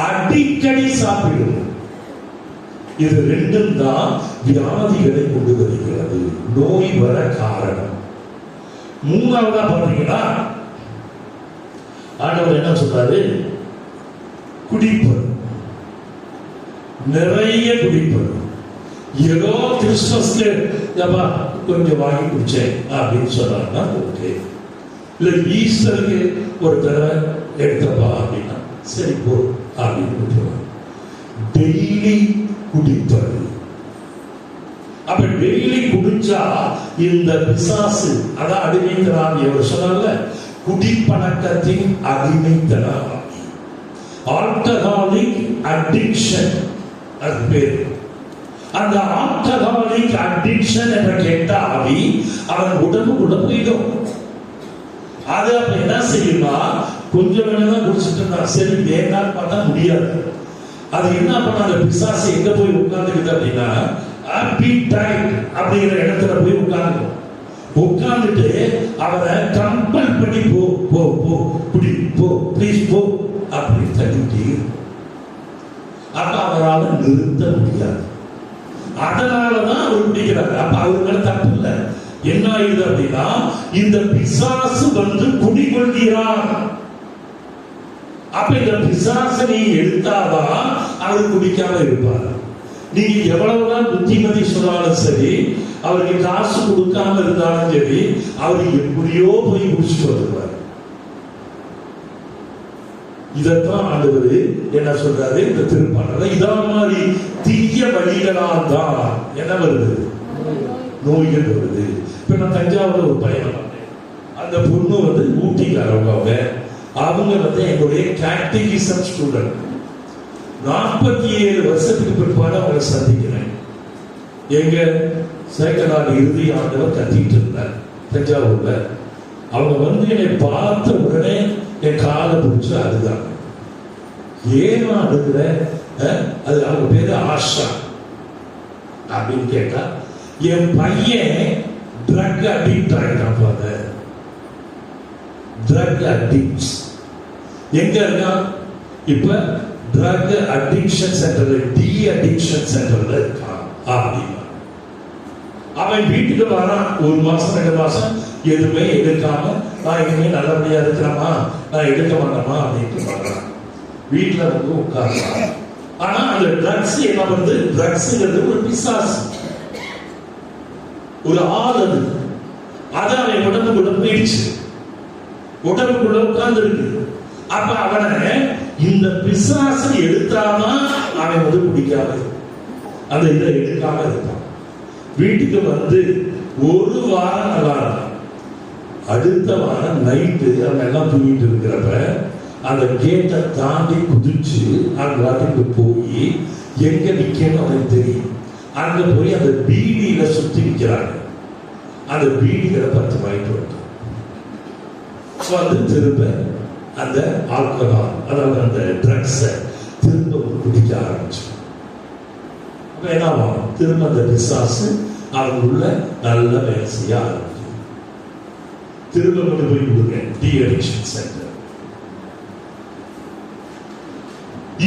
அடிக்கடி சாப்பிடுவது. இது ரெண்டும் தான் வியாதிகளை கொண்டு வருகிறது, நோய் வர காரணம். மூணாவதா பாத்தீங்கன்னா ஆண்டவர் என்ன சொல்றாரு? குடிப்பது, நிறைய குடிப்பது. ஏதோ கிறிஸ்துமஸ்க்கு கொஞ்சம் வாங்கி குடிச்சேன் அப்படின்னு சொன்னாங்கன்னா ஓகே, இல்ல ஈஸ்டருக்கு ஒரு தடவை எடுத்தப்பா அப்படின்னா சரி போ அப்படின்னு விட்டுருவாங்க. டெய்லி குடிப்பது. அப்ப டெய்லி குடிச்சா இந்த பிசாசு, அதான் அடிமைத்தனம். எவர் சொன்னால குடிப்பழக்கத்தின் அடிமைத்தனம், ஆல்கஹாலிக் அடிக்ஷன் அது பேரு. அந்த ஆல்கஹாலிக் அடிக்ஷன் என்ற கெட்ட ஆவி அவன் உடம்புக்குள்ள போயிடும். அது அப்ப என்ன செய்யுமா? கொஞ்சம் வேணா குடிச்சிட்டு இருந்தா சரி, வேண்டான்னு பார்த்தா முடியாது. அது என்ன பண்ண, அந்த பிசாசு எங்க போய் உட்கார்ந்துக்கிட்டு அப்படின்னா appetite அப்படிங்கிற இடத்துல போய் உட்கார்ந்துட்டு அவரை கம்பல் பண்ணி போ போ போ குடி போ ப்ளீஸ் போ அப்படி தள்ளிட்டு அப்ப அவரால் நிறுத்த முடியாது. அதனாலதான் அவர் குடிக்கிறார். அப்ப அவர் மேல தப்பு இல்லை. என்ன ஆயுது அப்படின்னா இந்த பிசாசு வந்து குடிகொள்கிறார். அப்ப இந்த பிசாசை நீ எடுத்தாதான் அவர் குடிக்காம இருப்பார். நீங்க எவ்வளவுதான் புத்திமதி சொன்னாலும் சரி, அவருக்கு காசு கொடுக்காம இருந்தாலும் சரி, அவர் எப்படியோ போய் குடிச்சிட்டு வருவார். இதத்தான் ஆண்டவர் என்ன சொல்றாரு இந்த திருப்பாடல. இதான் மாதிரி தீய வழிகளால் தான் என்ன வருது? நோய்கள் வருது. இப்ப நான் தஞ்சாவூர்ல ஒரு பையன், அந்த பொண்ணு வந்து ஊட்டிக்காரவங்க, அவங்க வந்து எங்களுடைய கேட்டகிசம் ஸ்டூடெண்ட். 47 வருஷத்துக்கு பிற்பாடு அவங்களை சந்திக்கிறேன். எங்க சேக்கநாடு இறுதி ஆண்டவர் கத்திட்டு இருந்தார் தஞ்சாவூர்ல. அவங்க வந்து என்னை பார்த்த உடனே என் காலை பிடிச்சு அழுதாங்க. ஏமா அழுகுற? அது அவங்க பேரு ஆஷா. அப்படின்னு கேட்டா, என் பையன் ட்ரக் அடிக்ட் ஆகிட்டான் ஃபாதர். ட்ரக் அடிக்ட் எங்க இருக்கான்? இப்ப ட்ரக் அடிக்ஷன் சென்டர்ல, டி அடிக்ஷன் சென்டர்ல இருக்கான் அப்படின்னா. அவன் வீட்டுக்கு வரான், 1 மாசம் 2 மாசம் எதுவுமே எடுக்காம, நான் இனிமே நல்லபடியா இருக்கிறாமா, நான் எடுக்க மாட்டேமா அப்படின்ட்டு வர்றான். வீட்டுல வந்து உட்கார்றான். ஆனா அந்த ட்ரக்ஸ் என்ன பண்ணுது? ட்ரக்ஸ்ங்கிறது ஒரு பிசாசு, ஒரு ஆள். அது அவன் உடம்புக்குள்ள போயிடுச்சு, உடம்புக்குள்ள உட்கார்ந்து இருக்கு. அப்ப அவனை இந்த பிசாசு எடுத்தாதான் அவன் வந்து குடிக்காம அந்த இதை எடுக்காம இருப்பான். வீட்டுக்கு வந்து 1 வாரம் நல்லா இருந்தான். அடுத்த வாரம் நைட்டு அவன் எல்லாம் தூங்கிட்டு இருக்கிறப்ப அந்த கேட்டை தாண்டி குதிச்சு அந்த வாட்டுக்கு போய் எங்க நிக்கணும் அவனுக்கு தெரியும். அங்க போய் அந்த பீடியில சுத்தி நிக்கிறாங்க. அந்த பீடிகளை 10 வாங்கிட்டு வந்துட்டான். வந்து திரும்ப அந்த ஆல்கஹால், அதாவது அந்த ட்ரக்ஸை திரும்ப குடிக்க ஆரம்பிச்சு. அப்ப என்ன ஆகும்? திரும்ப அந்த பிசாசு அவங்களுக்குள்ள நல்ல வேலை செய்ய ஆரம்பிச்சு. திரும்ப கொண்டு போய் கொடுங்க டி அடிக்ஷன் சென்டர்.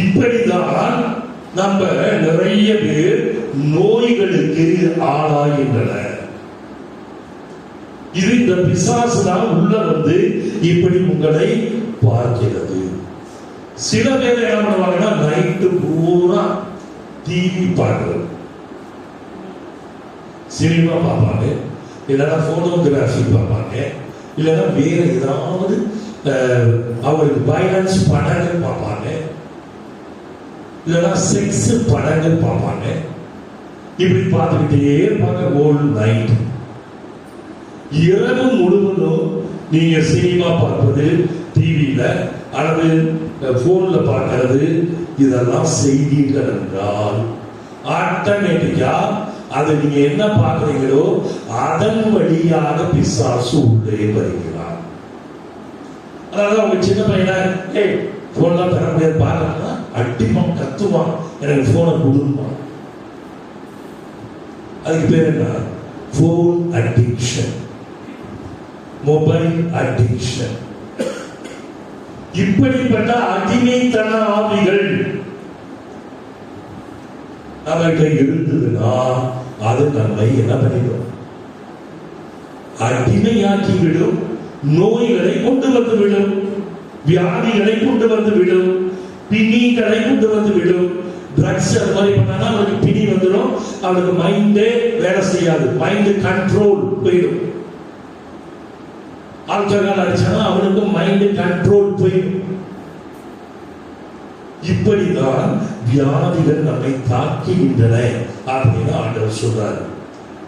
இப்படிதான் நம்ம நிறைய பேர் நோய்களுக்கு ஆளாகின்றனர். இது இந்த பிசாசு தான் உள்ள வந்து இப்படி உங்களை பார்க்கிறது. சில பேர் என்ன பண்ணுவாங்கன்னா, நைட்டு பூரா டிவி பார்க்கிறது, சினிமா பார்ப்பாங்க, இல்லைன்னா போனோகிராஃபி பார்ப்பாங்க, இல்லைன்னா வேற ஏதாவது அவங்களுக்கு வயலன்ஸ் படங்கள் பார்ப்பாங்க, இல்லைன்னா செக்ஸ் படங்கள் பார்ப்பாங்க. இப்படி பார்த்துக்கிட்டே இருப்பாங்க ஓல் நைட். இரவு முழுவதும் நீங்க சினிமா பார்ப்பது, டிவியில அல்லது போன்ல பார்க்கிறது, இதெல்லாம் செய்தீர்கள் என்றால் ஆட்டோமேட்டிக்கா அது நீங்க என்ன பார்க்கிறீங்களோ அதன் வழியாக பிசாசு உள்ளே வருகிறார். அதாவது அவங்க சின்ன பையனா, ஏய் போன்லாம் தர முடியாது பார்க்கணும்னா அடிப்பான், கத்துவான், எனக்கு போனை கொடுமா. அதுக்கு பேர் என்ன? Phone addiction, mobile addiction. இப்படிப்பட்ட அடிமைத்தன ஆவிகள் நம்மகிட்ட இருந்ததுன்னா அது நம்மை என்ன பண்ணிடும்? அடிமையாக்கி விடும், நோய்களை கொண்டு வந்து விடும், வியாதிகளை கொண்டு வந்து விடும், பிணிகளை கொண்டு வந்து விடும். ட்ரக்ஸ் அது மாதிரி பண்ணா அவனுக்கு பிணி வந்துடும், அவனுக்கு மைண்டே வேலை செய்யாது, மைண்ட் கண்ட்ரோல் போயிடும். ஆல்கஹால் அடிச்சானா அவனுக்கு மைண்ட் கண்ட்ரோல் போயிடும். இப்படிதான் வியாதிகள் நம்மை தாக்குகின்றன அப்படின்னு ஆண்டவர் சொல்றாரு.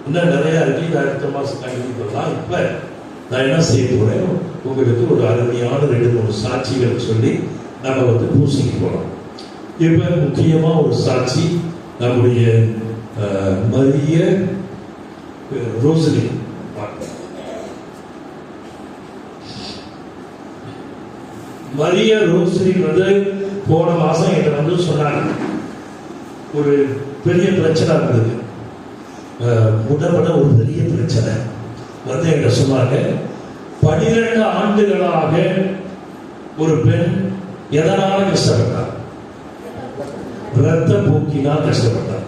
இன்னும் நிறைய இருக்கு, இது அடுத்த மாசம் கண்டிப்பாக. இப்ப நான் என்ன செய்ய போறேன், உங்களுக்கு ஒரு அருமையான 2-3 சாட்சிகள் சொல்லி நம்ம வந்து பூசிக்க போறோம். இப்ப முக்கியமா ஒரு சாட்சி நம்முடைய மரிய ரோசலி. மரிய ரோசலி வந்து போன மாசம் என்கிட்ட வந்து சொன்னாங்க, ஒரு பெரிய பிரச்சனை இருந்தது, உடம்புல ஒரு பெரிய பிரச்சனை வந்து என்கிட்ட சொன்னாங்க. 12 ஆண்டுகளாக ஒரு பெண் எதனால கஷ்டப்பட்டார்? இரத்த போக்கினால் கஷ்டப்பட்டார்.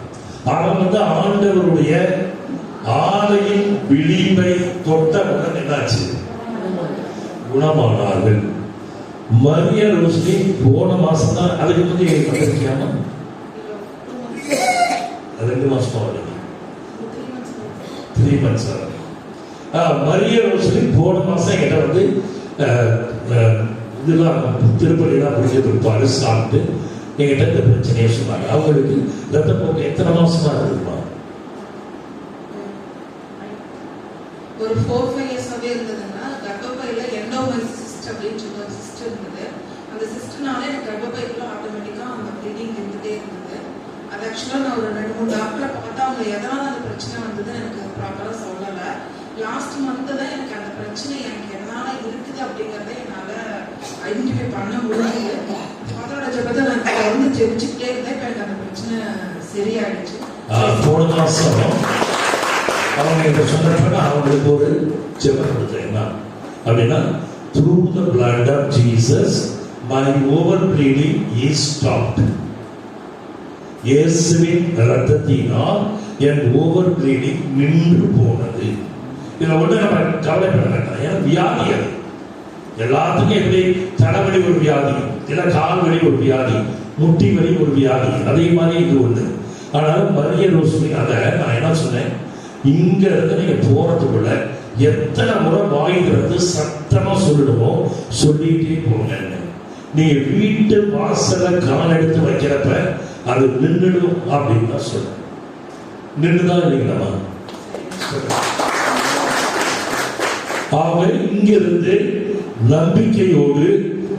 அவன் வந்து ஆண்டவருடைய ஆலையின் விளிம்பை தொட்டவுடன் என்னாச்சு? குணமானார்கள். மரிய ரோஸ்லி போன மாசம் தான், அதுக்கு வந்து பண்ணிருக்காம 2 மாசம் 3 months. மரிய ரோஸ்லி போன மாசம் என்கிட்ட வந்து இதெல்லாம் திருப்பதிலாம் முடிஞ்ச பிற்பாடு சாப்பிட்டு என்கிட்ட இந்த பிரச்சனையை சொன்னாங்க. அவங்களுக்கு ரத்த போக்கு எத்தனை மாசமா இருக்குமா? ஒரு 4-5 yearsவே இருந்ததுன்னா, கர்ப்பப்பையில எண்டோமெட்ரியோசிஸ் அப்படின்னு சொல்லி ஒரு சிஸ்ட் இருந்தது. அந்த சிஸ்ட்னால எனக்கு கர்ப்பப்பைக்குள்ள ஆட்டோமேட்டிக்கா அந்த ப்ளீடிங் இருந்துட்டே இருந்தது. அது ஆக்சுவலா நான் ஒரு 2-3 டாக்டரை பார்த்தா அவங்க எதனால அந்த பிரச்சனை வந்ததுன்னு எனக்கு ப்ராப்பரா சொல்லலை. லாஸ்ட் மந்த் தான் எனக்கு அந்த பிரச்சனை எனக்கு எதனால இருக்குது அப்படிங்கிறத என்னால ஐடென்டிஃபை பண்ண முடியுது. அதோட ஜெபத்தை நான் தொடர்ந்து ஜெபிச்சுக்கிட்டே இருந்தேன். இப்போ எனக்கு அந்த பிரச்சனை சரியாயிடுச்சு. போன மாசம் அவங்க இதை சொன்னப்ப அவங்களுக்கு ஒரு ஜெபம் கொடுத்தேன். அப்படின்னா through the blood of Jesus my overbleeding is stopped. இயேசுவின் இரத்தத்தினால் என் ஓவர் ப்ளீடிங் நின்று போனது. இதில் ஒன்று நம்ம கவலைப்பட வேண்டாம். ஏன்னா வியாதி அது எல்லாத்துக்கும் எப்படி தலைவலி ஒரு வியாதி, இல்லை கால் வலி ஒரு வியாதி, முட்டி வலி ஒரு வியாதி, அதே மாதிரி இது ஒன்று. ஆனால் மரிய ரோஸ்மி அதை நான் என்ன சொன்னேன், இங்க இருந்து நீங்க போறதுக்குள்ள எத்தனை முறை வாய் திறந்து சத்தமா சொல்லணுமோ சொல்லிட்டே போங்க. நீங்க வீட்டு வாசல கால் எடுத்து வைக்கிறப்ப அது நின்றுடும் அப்படின்னு தான் சொல்றேன். நின்றுதான் இல்லைங்களா? அவங்க இங்கிருந்து நம்பிக்கையோடு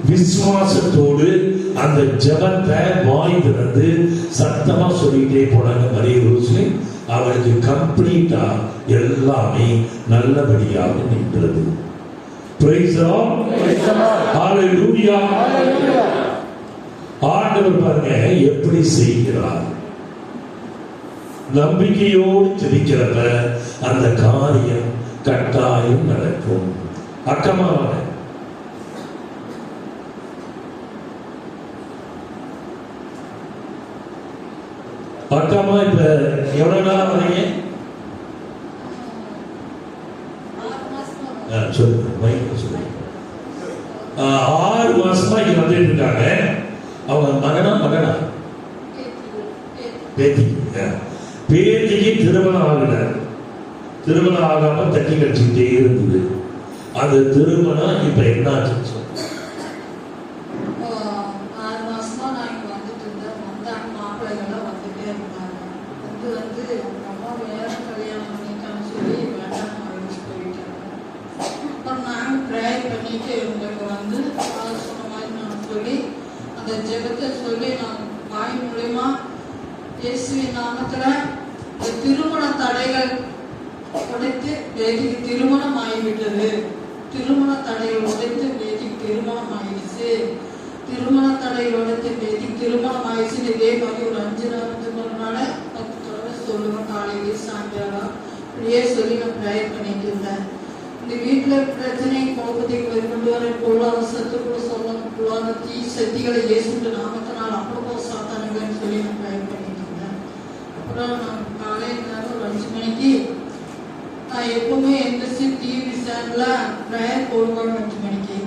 விசுவாசத்தோடு அந்த ஜெபத்தை வாய் திறந்து சத்தமா சொல்லிட்டே போனாங்க மரிய ரோஸ்மி. அவருக்கு கம்ப்ளீட்டா எல்லாமே நல்லபடியாக நின்றது. Praise the Lord. Hallelujah. ஆண்டவர் பாருங்க எப்படி செய்கிறார். நம்பிக்கையோடு ஜெபிக்கிறப்ப அந்த காரியம் கட்டாயம் நடக்கும். அக்கமா அக்கமா இப்ப எவ்வளவு நாள் வரீங்க? சொல்லுங்க. 6 மாசமா இங்க வந்துட்டு இருக்காங்க. அவங்க மகனா பேத்திக்கு திருமணம் ஆகல. திருமணம் ஆகாம தட்டி கழிச்சுக்கிட்டே இருந்தது. அந்த திருமணம் இப்ப என்ன ஆச்சுன்னு சொல்லுங்க. 6 மாசமா நான் இங்க வந்துட்டு இருந்தேன். வந்தாங்க மாப்பிள்ளைகள்லாம் வந்துட்டே இருந்தாங்க. வந்து அம்மா வேற கல்யாணம் பண்ணிட்டான்னு சொல்லி வேண்டாம் அப்படின்னு போயிட்டாங்க. அப்புறம் நாங்கள் ப்ரேயர் பண்ணிட்டு இவங்களுக்கு வந்து சொன்ன மாதிரி நான் சொல்லி அந்த ஜெபத்தை சொல்லி நான் வாய் மூலமா இயேசுவின் நாமத்துல திருமண தடைகள் உடைத்து வேதிக்கு திருமணம் ஆகிவிட்டது. திருமண தடைகள் உடைத்து வேதிக்கு திருமணம் ஆயிடுச்சு. திருமண தடைகள் உடைத்து வேதிக்கு திருமணம் ஆயிடுச்சு. இதே மாதிரி ஒரு 5 நாள் 10 தடவை சொல்லுவேன். காலையிலே சாயங்காலம் இப்படியே சொல்லி நான் ப்ரேயர் பண்ணிட்டு இருந்தேன். இந்த வீட்டில் பிரச்சனை குழப்பத்தை கொண்டு வர பொருளாதார சத்துக்குள்ள சொல்லக்கூடாத தீ சக்திகளை இயேசுவின் நாமத்தினால் அப்புறம் சாத்தானுங்கன்னு சொல்லி நான் ப்ரேயர் பண்ணிட்டு இருந்தேன். அப்புறம் நான் காலையில் நேரம் ஒரு 5 மணிக்கு நான் எப்பவுமே எந்திரிச்சு டிவி சேனல்ல ப்ரேயர் போடுவாங்க 5 மணிக்கு.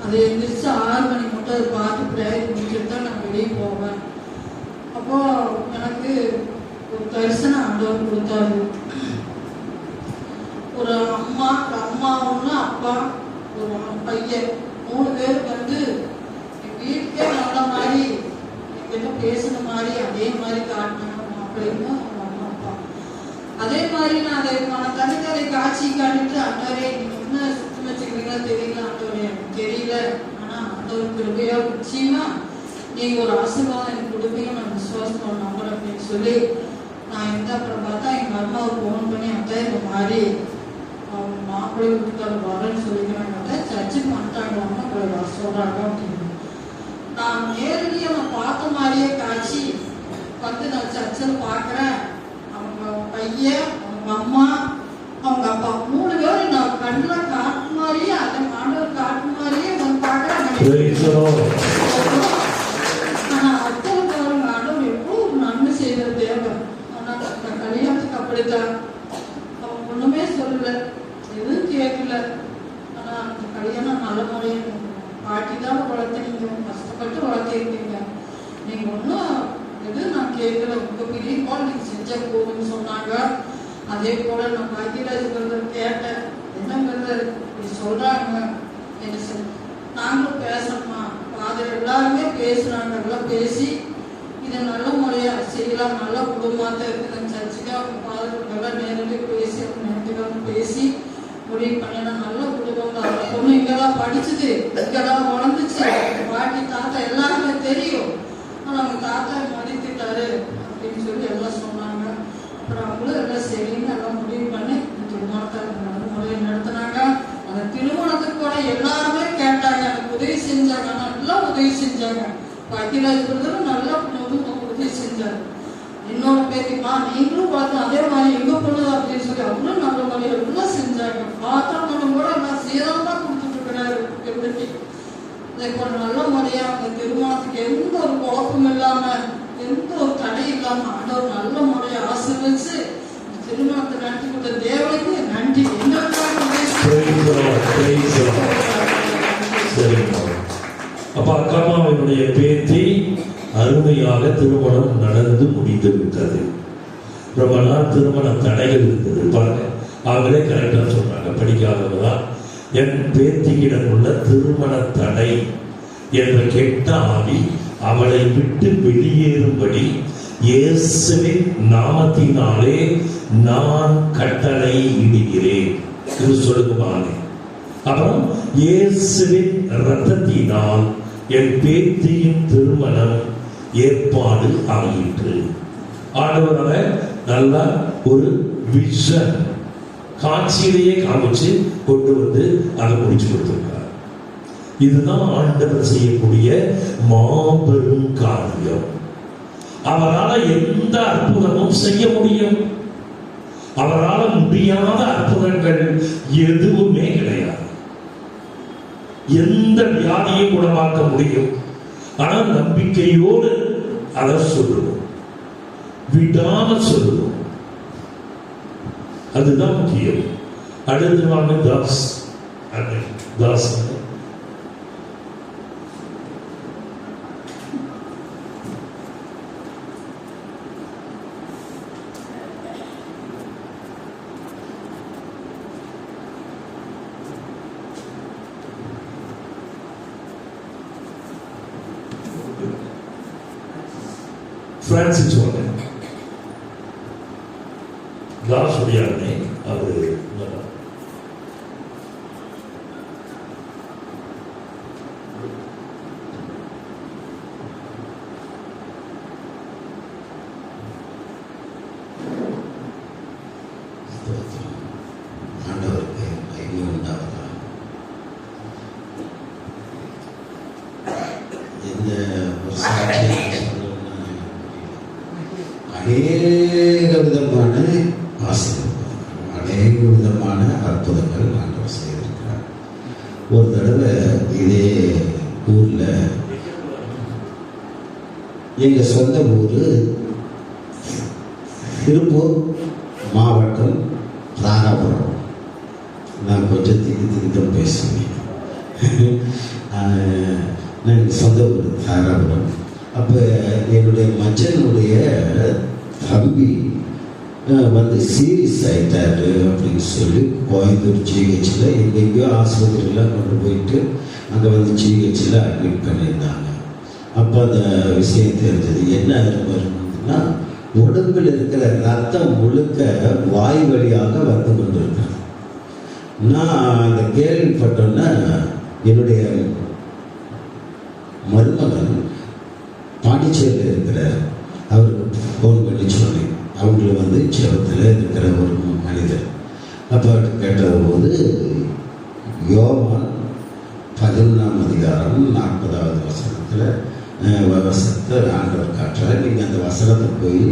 அதை எந்திரிச்சு 6 மணி மட்டும் அதை பார்த்து ப்ரேயர் முடிச்சுட்டு தான் நான் வெளியே போவேன். அப்போ எனக்கு ஒரு தரிசனம் ஆண்டவர் கொடுத்தாரு. ஒரு அம்மா ஒன்று, அப்பா, ஒரு பையன், 3 பேர் வந்து வீட்டுக்கே நல்ல மாதிரி எங்கிட்ட பேசுன மாதிரி அதே மாதிரி காட்டினாங்க. மாப்பிள்ளைன்னு அவங்க அம்மா அப்பா அதே மாதிரி நான் அதை தனித்தலை காட்சி காட்டிட்டு ஆண்டவரே நீங்க என்ன சுத்தம் வச்சுக்கிறீங்களா தெரியல ஆண்டவரே எனக்கு தெரியல. ஆனா ஆண்டவர் கிருபையா நிச்சயமா நீங்க ஒரு ஆசீர்வாதம் எனக்கு கொடுப்பீங்க நான் விசுவாசம் நம்புறேன் அப்படின்னு சொல்லி நான் அப்புறம் பார்த்தா எங்க அம்மாவை ஃபோன் பண்ணி அத்தை இந்த மாதிரி அவங்க மாப்பிள்ளை வீட்டுக்கார வரேன்னு சொல்லிக்கிறாங்க. சர்ச்சுக்கு வந்துட்டாங்க அம்மா சொல்றாங்க அப்படின்னு நான் நேரடியாக நான் பார்த்த மாதிரியே காட்சி வந்து நான் சர்ச்சில் பார்க்குறேன். அவங்க பையன், அவங்க அம்மா, அவங்க அப்பா 3 பேரும் நான் கண்ணில் காட்டு மாதிரியே அதை ஆண்டவர் காட்டு மாதிரியே வந்து பார்க்குறேன். ஆனால் அத்தனை பாருங்க ஆண்டவர் எவ்வளோ ஒரு நன்மை செய்த தேவை. ஆனால் கல்யாணத்துக்கு அப்படித்தான் அவங்க ஒன்றுமே சொல்லலை, எதுவும் கேட்கல. ஆனால் அந்த கல்யாணம் நல்ல முறையாக பாட்டி தான் வளர்த்துனீங்க, கஷ்டப்பட்டு வளர்த்திருக்கீங்க. நீங்கள் ஒன்றும் எதுவும் நான் கேட்கல, உங்கள் பெரிய போல் நீங்கள் செஞ்ச போதுன்னு சொன்னாங்க. அதே போல் நான் பாக்கியராஜ் பிரதர் கேட்டேன், என்னங்கிறத இப்படி சொல்கிறாங்க என்ன நாங்களும் பேசணுமா ஃபாதர் எல்லாருமே பேசுகிறாங்க. எல்லாம் பேசி இதை நல்ல முறையாக செய்யலாம், நல்ல குடும்பமாக இருக்குது சர்ச்சுக்கு அவங்க ஃபாதர்களெல்லாம் நேரடியாக பேசி அவங்க நேரத்துக்காக பேசி முடிவு பண்ணினா நல்ல குடும்பம் தான். அந்த பொண்ணு இங்கெல்லாம் படிச்சுது, இங்கெல்லாம் வளர்ந்துச்சு, பாட்டி தாத்தா எல்லாருமே தெரியும். ஆனால் அவங்க தாத்தா மதித்துட்டாரு அப்படின்னு சொல்லி எல்லாம் சொன்னாங்க. அப்புறம் அவங்களும் எல்லாம் சரின்னு எல்லாம் முடிவு பண்ணி திருமணத்தை நல்ல முறையில் நடத்தினாங்க. அந்த திருமணத்துக்கு கூட எல்லா உதவி செஞ்சாங்க. பாக்கியராஜ் பிரதர் நல்லா உதவி செஞ்சாரு. இன்னொரு பேத்திமா நீங்களும் பார்த்து அதே மாதிரி எங்க பொண்ணு அப்படின்னு சொல்லி அவங்களும் நல்ல முறையில் எல்லாம் செஞ்சாங்க. பாத்திரம் கூட நான் சீரம் தான் கொடுத்துட்டு இருக்கிறாரு. இப்போ நல்ல முறையா அந்த திருமணத்துக்கு எந்த ஒரு குழப்பம் இல்லாம எந்த ஒரு தடை இல்லாம ஆண்டவர் நல்ல முறையை ஆசீர்வதிச்சு திருமணத்தை நடத்தி கொடுத்த தேவனுக்கு நன்றி. அப்ப அக்காமாவினுடைய பேத்தி அருமையாக திருமணம் நடந்து முடிந்து விட்டது. ரொம்ப நாள் திருமண தடைகள் இருந்தது. பாருங்க, அவங்களே கரெக்டா சொல்றாங்க, படிக்காதவங்கதான். என் பேத்தியிடம் உள்ள திருமண தடை என்ற கெட்ட ஆவி அவளை விட்டு வெளியேறும்படி இயேசுவின் நாமத்தினாலே நான் கட்டளை இடுகிறேன் என்று சொல்லுவாங்க. அப்புறம் இயேசுவின் இரத்தத்தினால் என் பேத்தியின் திருமணம் ஏற்பாடு ஆகிற்று. ஆண்டவரால நல்லா ஒரு விஷன் காட்சியிலேயே காமிச்சு கொண்டு வந்து அதை முடிச்சு கொடுத்திருக்கார். இதுதான் ஆண்டவர் செய்யக்கூடிய மாபெரும் காரியம். அவரால் எந்த அற்புதமும் செய்ய முடியும். அவரால் முடியாத அற்புதங்கள் எதுவுமே கிடையாது. எந்த வியாதியை குணமாக்க முடியும். ஆனால் நம்பிக்கையோடு அதை சொல்லுவோம், விடாம சொல்லுவோம். அதுதான் முக்கியம். அடுத்து வாங்க தாஸ். தாஸ் பிரான்சிஸ் வாங்க. தாஸ் உடையானே அவரு ஆண்டவருக்கு மகிமை உண்டாவதாக. இந்த ஒரு சாட்சியை சொல்லணும்னா அநேக விதமான ஆசீர்வாதங்கள், அநேக விதமான அற்புதங்கள் ஆண்டவர் செய்திருக்கிறார். ஒரு தடவை இதே ஊர்ல, எங்க சொந்த ஊரு திருப்பூர் மாவட்டம் தாராபுரம். நான் கொஞ்சம் திக்கித்தான் பேசுவேன். நான் சொந்த ஊர் தாராபுரம். அப்போ என்னுடைய மச்சனுடைய தம்பி வந்து சீரியஸ் ஆகிட்டாரு அப்படின்னு சொல்லி கோயம்புத்தூர் ஜிஹெச்சில் எங்கெங்கேயோ ஆஸ்பத்திரியில் கொண்டு போயிட்டு அங்கே வந்து ஜிஹெச்சில் அட்மிட் பண்ணியிருந்தாங்க. அப்போ அந்த விஷயம் தெரிஞ்சது. என்ன இருந்ததுன்னா, உடம்பில் இருக்கிற ரத்தம் முழுக்க வாய் வழியாக வந்து கொண்டிருக்கிறது. நான் அந்த கேள்விப்பட்டோன்னா என்னுடைய மருமகன் பாண்டிச்சேரியில் இருக்கிறார். அவருக்கு ஃபோன் பண்ணி சொன்னேன். அவங்கள வந்து செவத்தில் இருக்கிற ஒரு மனிதர். அப்போ கேட்டபோது யோவான் 11ஆம் அதிகாரம் 40வது வசனத்தில் வசனத்தை ஆண்டவர் காட்டுறார். நீங்கள் அந்த வசனத்தை போய்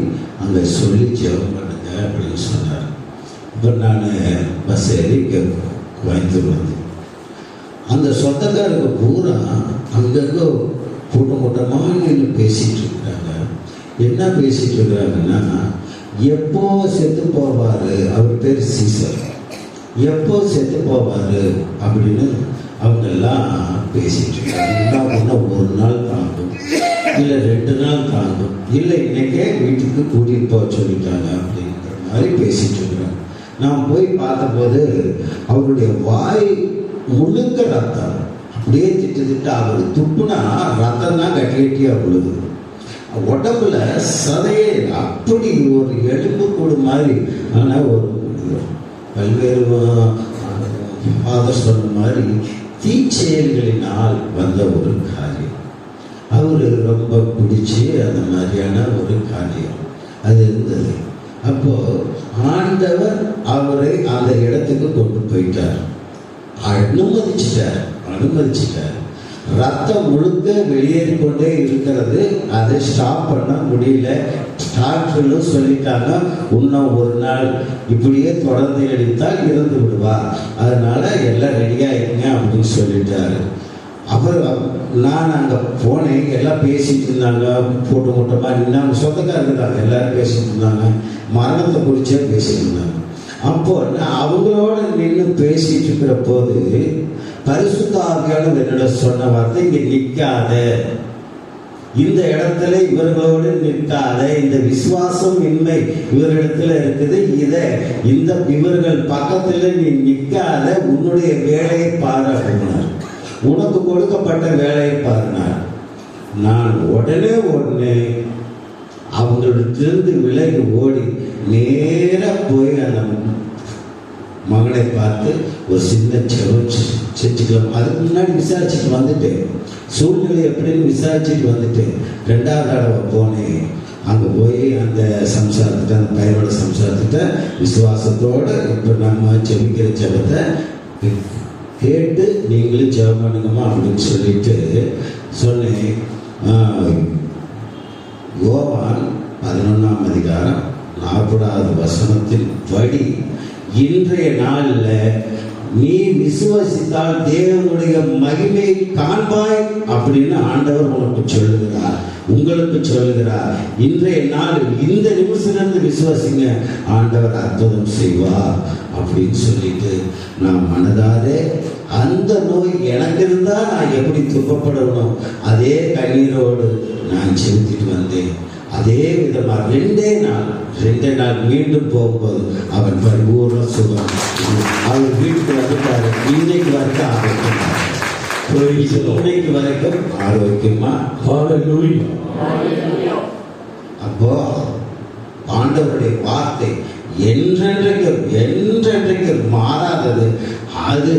அங்கே சொல்லி ஜெபம் பண்ணுங்க அப்படின்னு சொன்னார். இப்போ நான் பஸ் ஏறி இங்கே கோயம்புத்தூர் வந்து அந்த சொந்தக்காரங்க பூரா அங்கங்கே கூட்டம் கூட்டமாக நின்று பேசிகிட்டு இருக்கிறாங்க. என்ன பேசிகிட்டு இருக்கிறாங்கன்னா, எப்போ செத்து போவார், அவர் பேர் சீசர், எப்போ செத்து போவார் அப்படின்னு அவங்கெல்லாம் பேசிகிட்டு இருக்காங்க. இன்னும் ஒரு நாள் தாங்கும், இல்லை 2 நாள் தாங்கும், இல்லை இன்னைக்கே வீட்டுக்கு கூட்டிகிட்டு போக சொல்லிட்டாங்க அப்படிங்கிற மாதிரி பேசிகிட்டு இருக்கிறாங்க. நான் போய் பார்த்தபோது அவருடைய வாய் முழுக்க ரத்தம், அப்படியே திட்டு அவர் துப்புனா ரத்தம் தான் கட்டி கட்டியா விழுது. உடம்புல சதையே அப்படி ஒரு எலும்பு கூடு மாதிரி. ஆனால் ஒரு பல்வேறு சொன்ன மாதிரி தீச்செயல்களினால் வந்த ஒரு காரியம். அவர் ரொம்ப பிடிச்சி அந்த மாதிரியான ஒரு காரியம் அது இருந்தது. அப்போ ஆண்டவர் அவரை அந்த இடத்துக்கு கொண்டு போயிட்டார், அனுமதிச்சிட்டார். ரத்தம் முழுக்க வெளியேறி கொண்டே இருக்கிறது. அதை ஸ்டாப் பண்ண முடியல. டாக்டர்களும் சொல்லிட்டாங்க, இன்னும் ஒரு நாள் இப்படியே தொடர்ந்து எடுத்தால் இறந்து விடுவார், அதனால எல்லாம் ரெடியாகிடுங்க அப்படின்னு சொல்லிட்டாரு. அப்புறம் நான் அங்கே போனேன். எல்லாம் பேசிட்டு இருந்தாங்க, போட்டு மூட்டமாக நாங்கள் சொந்தக்காரங்க தான், எல்லாரும் பேசிட்டு இருந்தாங்க, மரணத்தை குறிச்சே பேசிட்டு இருந்தாங்க. அப்போ நான் அவங்களோட நின்று பேசிட்டு இருக்கிற போது பரிசுத்த ஆவியானவர் என்னோட சொன்ன வார்த்தை, இங்கே நிற்காத, இந்த இடத்துல இவர்களோடு நிற்காத, இந்த விசுவாசம் இன்மை இவரிடத்துல இருக்குது, இவர்கள் பக்கத்துல நீ நிற்காத, உன்னுடைய வேலையை பாரு அப்படின்னார். உனக்கு கொடுக்கப்பட்ட வேலையை பாருனார். நான் உடனே அவங்களிடத்திலிருந்து விலகி ஓடி நேர போய் அந்த மகனை பார்த்து ஒரு சின்ன செஞ்சுக்கலாம். அதுக்கு முன்னாடி விசாரிச்சுட்டு வந்துட்டேன், சூழ்நிலை எப்படின்னு விசாரிச்சுட்டு வந்துட்டேன். 2வது தடவை போனேன். அங்கே போய் அந்த சம்சாரத்திட்ட, அந்த பையனோட சம்சாரத்திட்ட விசுவாசத்தோட இப்போ நம்ம ஜெபிக்கிற ஜெபத்தை கேட்டு நீங்களும் ஜெபம் பண்ணுங்கம்மா அப்படின்னு சொல்லிட்டு சொன்னேன். யோவான் 11ஆம் அதிகாரம் 40வது வசனத்தின் படி, இன்றைய நாளில் நீ விசுவாசித்தால் தேவனுடைய மகிமையை காண்பாய் அப்படின்னு ஆண்டவர் உனக்கு சொல்லுகிறார், உங்களுக்கு சொல்லுகிறார். இன்றைய நாள் இந்த நிமிஷத்திலிருந்து விசுவாசிங்க, ஆண்டவர் அற்புதம் செய்வார் அப்படின்னு சொல்லிட்டு நான் மனதாரே அந்த நோய் எனக்கு இருந்தா நான் எப்படி துக்கப்படணும் அதே கண்ணீரோடு நான் செலுத்திட்டு வந்தேன். அதே விதமா 2 நாள் மீண்டும் போகும்போது அவன் பரிபூர்ண சுகம். அவர் வீட்டுக்கு வந்துட்டாரு. இன்னைக்கு வரைக்கும் ஆரோக்கியமா, இன்னைக்கு வரைக்கும் ஆரோக்கியமா. அப்போ ஆண்டவருடைய வார்த்தை என்றென்றைக்கு மாறாதது. அது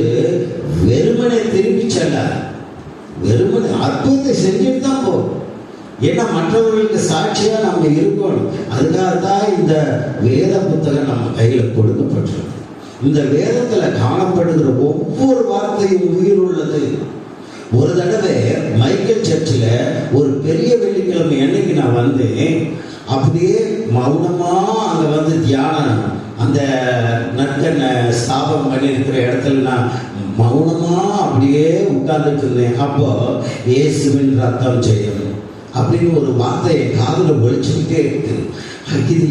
வெறுமனை திரும்பி செல்ல, வெறுமனை அற்புதத்தை செஞ்சுட்டு தான் போகும். ஏன்னா மற்றவர்களுக்கு சாட்சியா நம்ம இருக்கணும். அதுக்காக தான் இந்த வேத புத்தகம் நம்ம கையில கொடுக்கப்பட்டிருக்கு. இந்த வேதத்துல காணப்படுகிற ஒவ்வொரு வார்த்தையும் உயிர் உள்ளது. ஒரு தடவை மைக்கேல் சர்ச்சில் ஒரு பெரிய வெள்ளிக்கிழமை அன்னைக்கு நான் வந்தேன். அப்படியே மௌனமா அங்க வந்து தியானம், அந்த நற்கண்ண ஸ்தாபம் பண்ணியிருக்கிற இடத்துல நான் மௌனமா அப்படியே உட்கார்ந்துட்டு இருந்தேன். அப்போ இயேசுவின் ரத்தம் ஜெயம் அப்படின்னு ஒரு வார்த்தை என் காதில் ஒழிச்சுக்கிட்டே இருக்கு. இது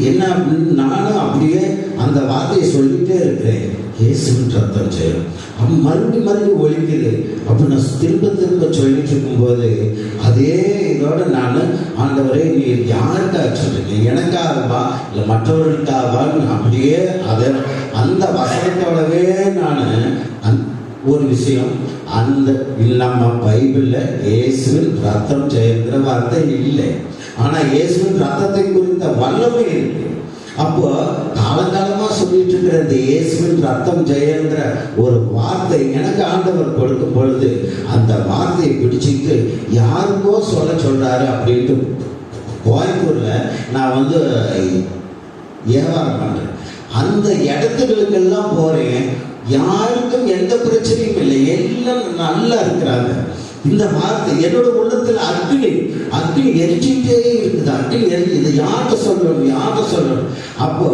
என்ன அப்படின்னு நானும் அப்படியே அந்த வார்த்தையை சொல்லிட்டே இருக்கிறேன், இயேசுவின் ரத்தம் ஜெயம். அப்போ மறுபடி ஒழிக்குது. அப்போ நான் திரும்ப சொல்லிட்டு இருக்கும்போது அதே இதோட நான், ஆண்டவரே நீ யாருக்காக சொல்றீங்க, எனக்காகவா இல்லை மற்றவர்களுக்காகவான்னு அப்படியே அதை அந்த வசனத்தோடவே நான் ஒரு விஷயம், அந்த நம்ம பைபிள்ல இயேசுவின் ரத்தம் ஜெயங்கிற வார்த்தை இல்லை, ஆனா இயேசுவின் ரத்தத்தை குறித்த வல்லமை இருக்கு. அப்போ காலங்காலமா சொல்லிட்டு இருக்கிற இந்த இயேசுவின் ரத்தம் ஜெயங்கிற ஒரு வார்த்தை எனக்கு ஆண்டவர் கொடுக்கும் பொழுது அந்த வார்த்தையை பிடிச்சிட்டு யாருக்கோ சொல்றாரு அப்படின்ட்டு கோயம்புத்தூர்ல நான் வந்து வியாபாரம் பண்றேன். அந்த இடத்துகளுக்கெல்லாம் போறேன், யாருக்கும் எந்த பிரச்சனையும் இல்லை, எல்லாம் நல்லா இருக்கிறாங்க. இந்த வார்த்தை என்னோட உள்ளத்துல அக்னி எரிச்சுட்டே இருக்குது. அக்னி எரிக்குது, யார்கிட்ட சொல்லணும். அப்போ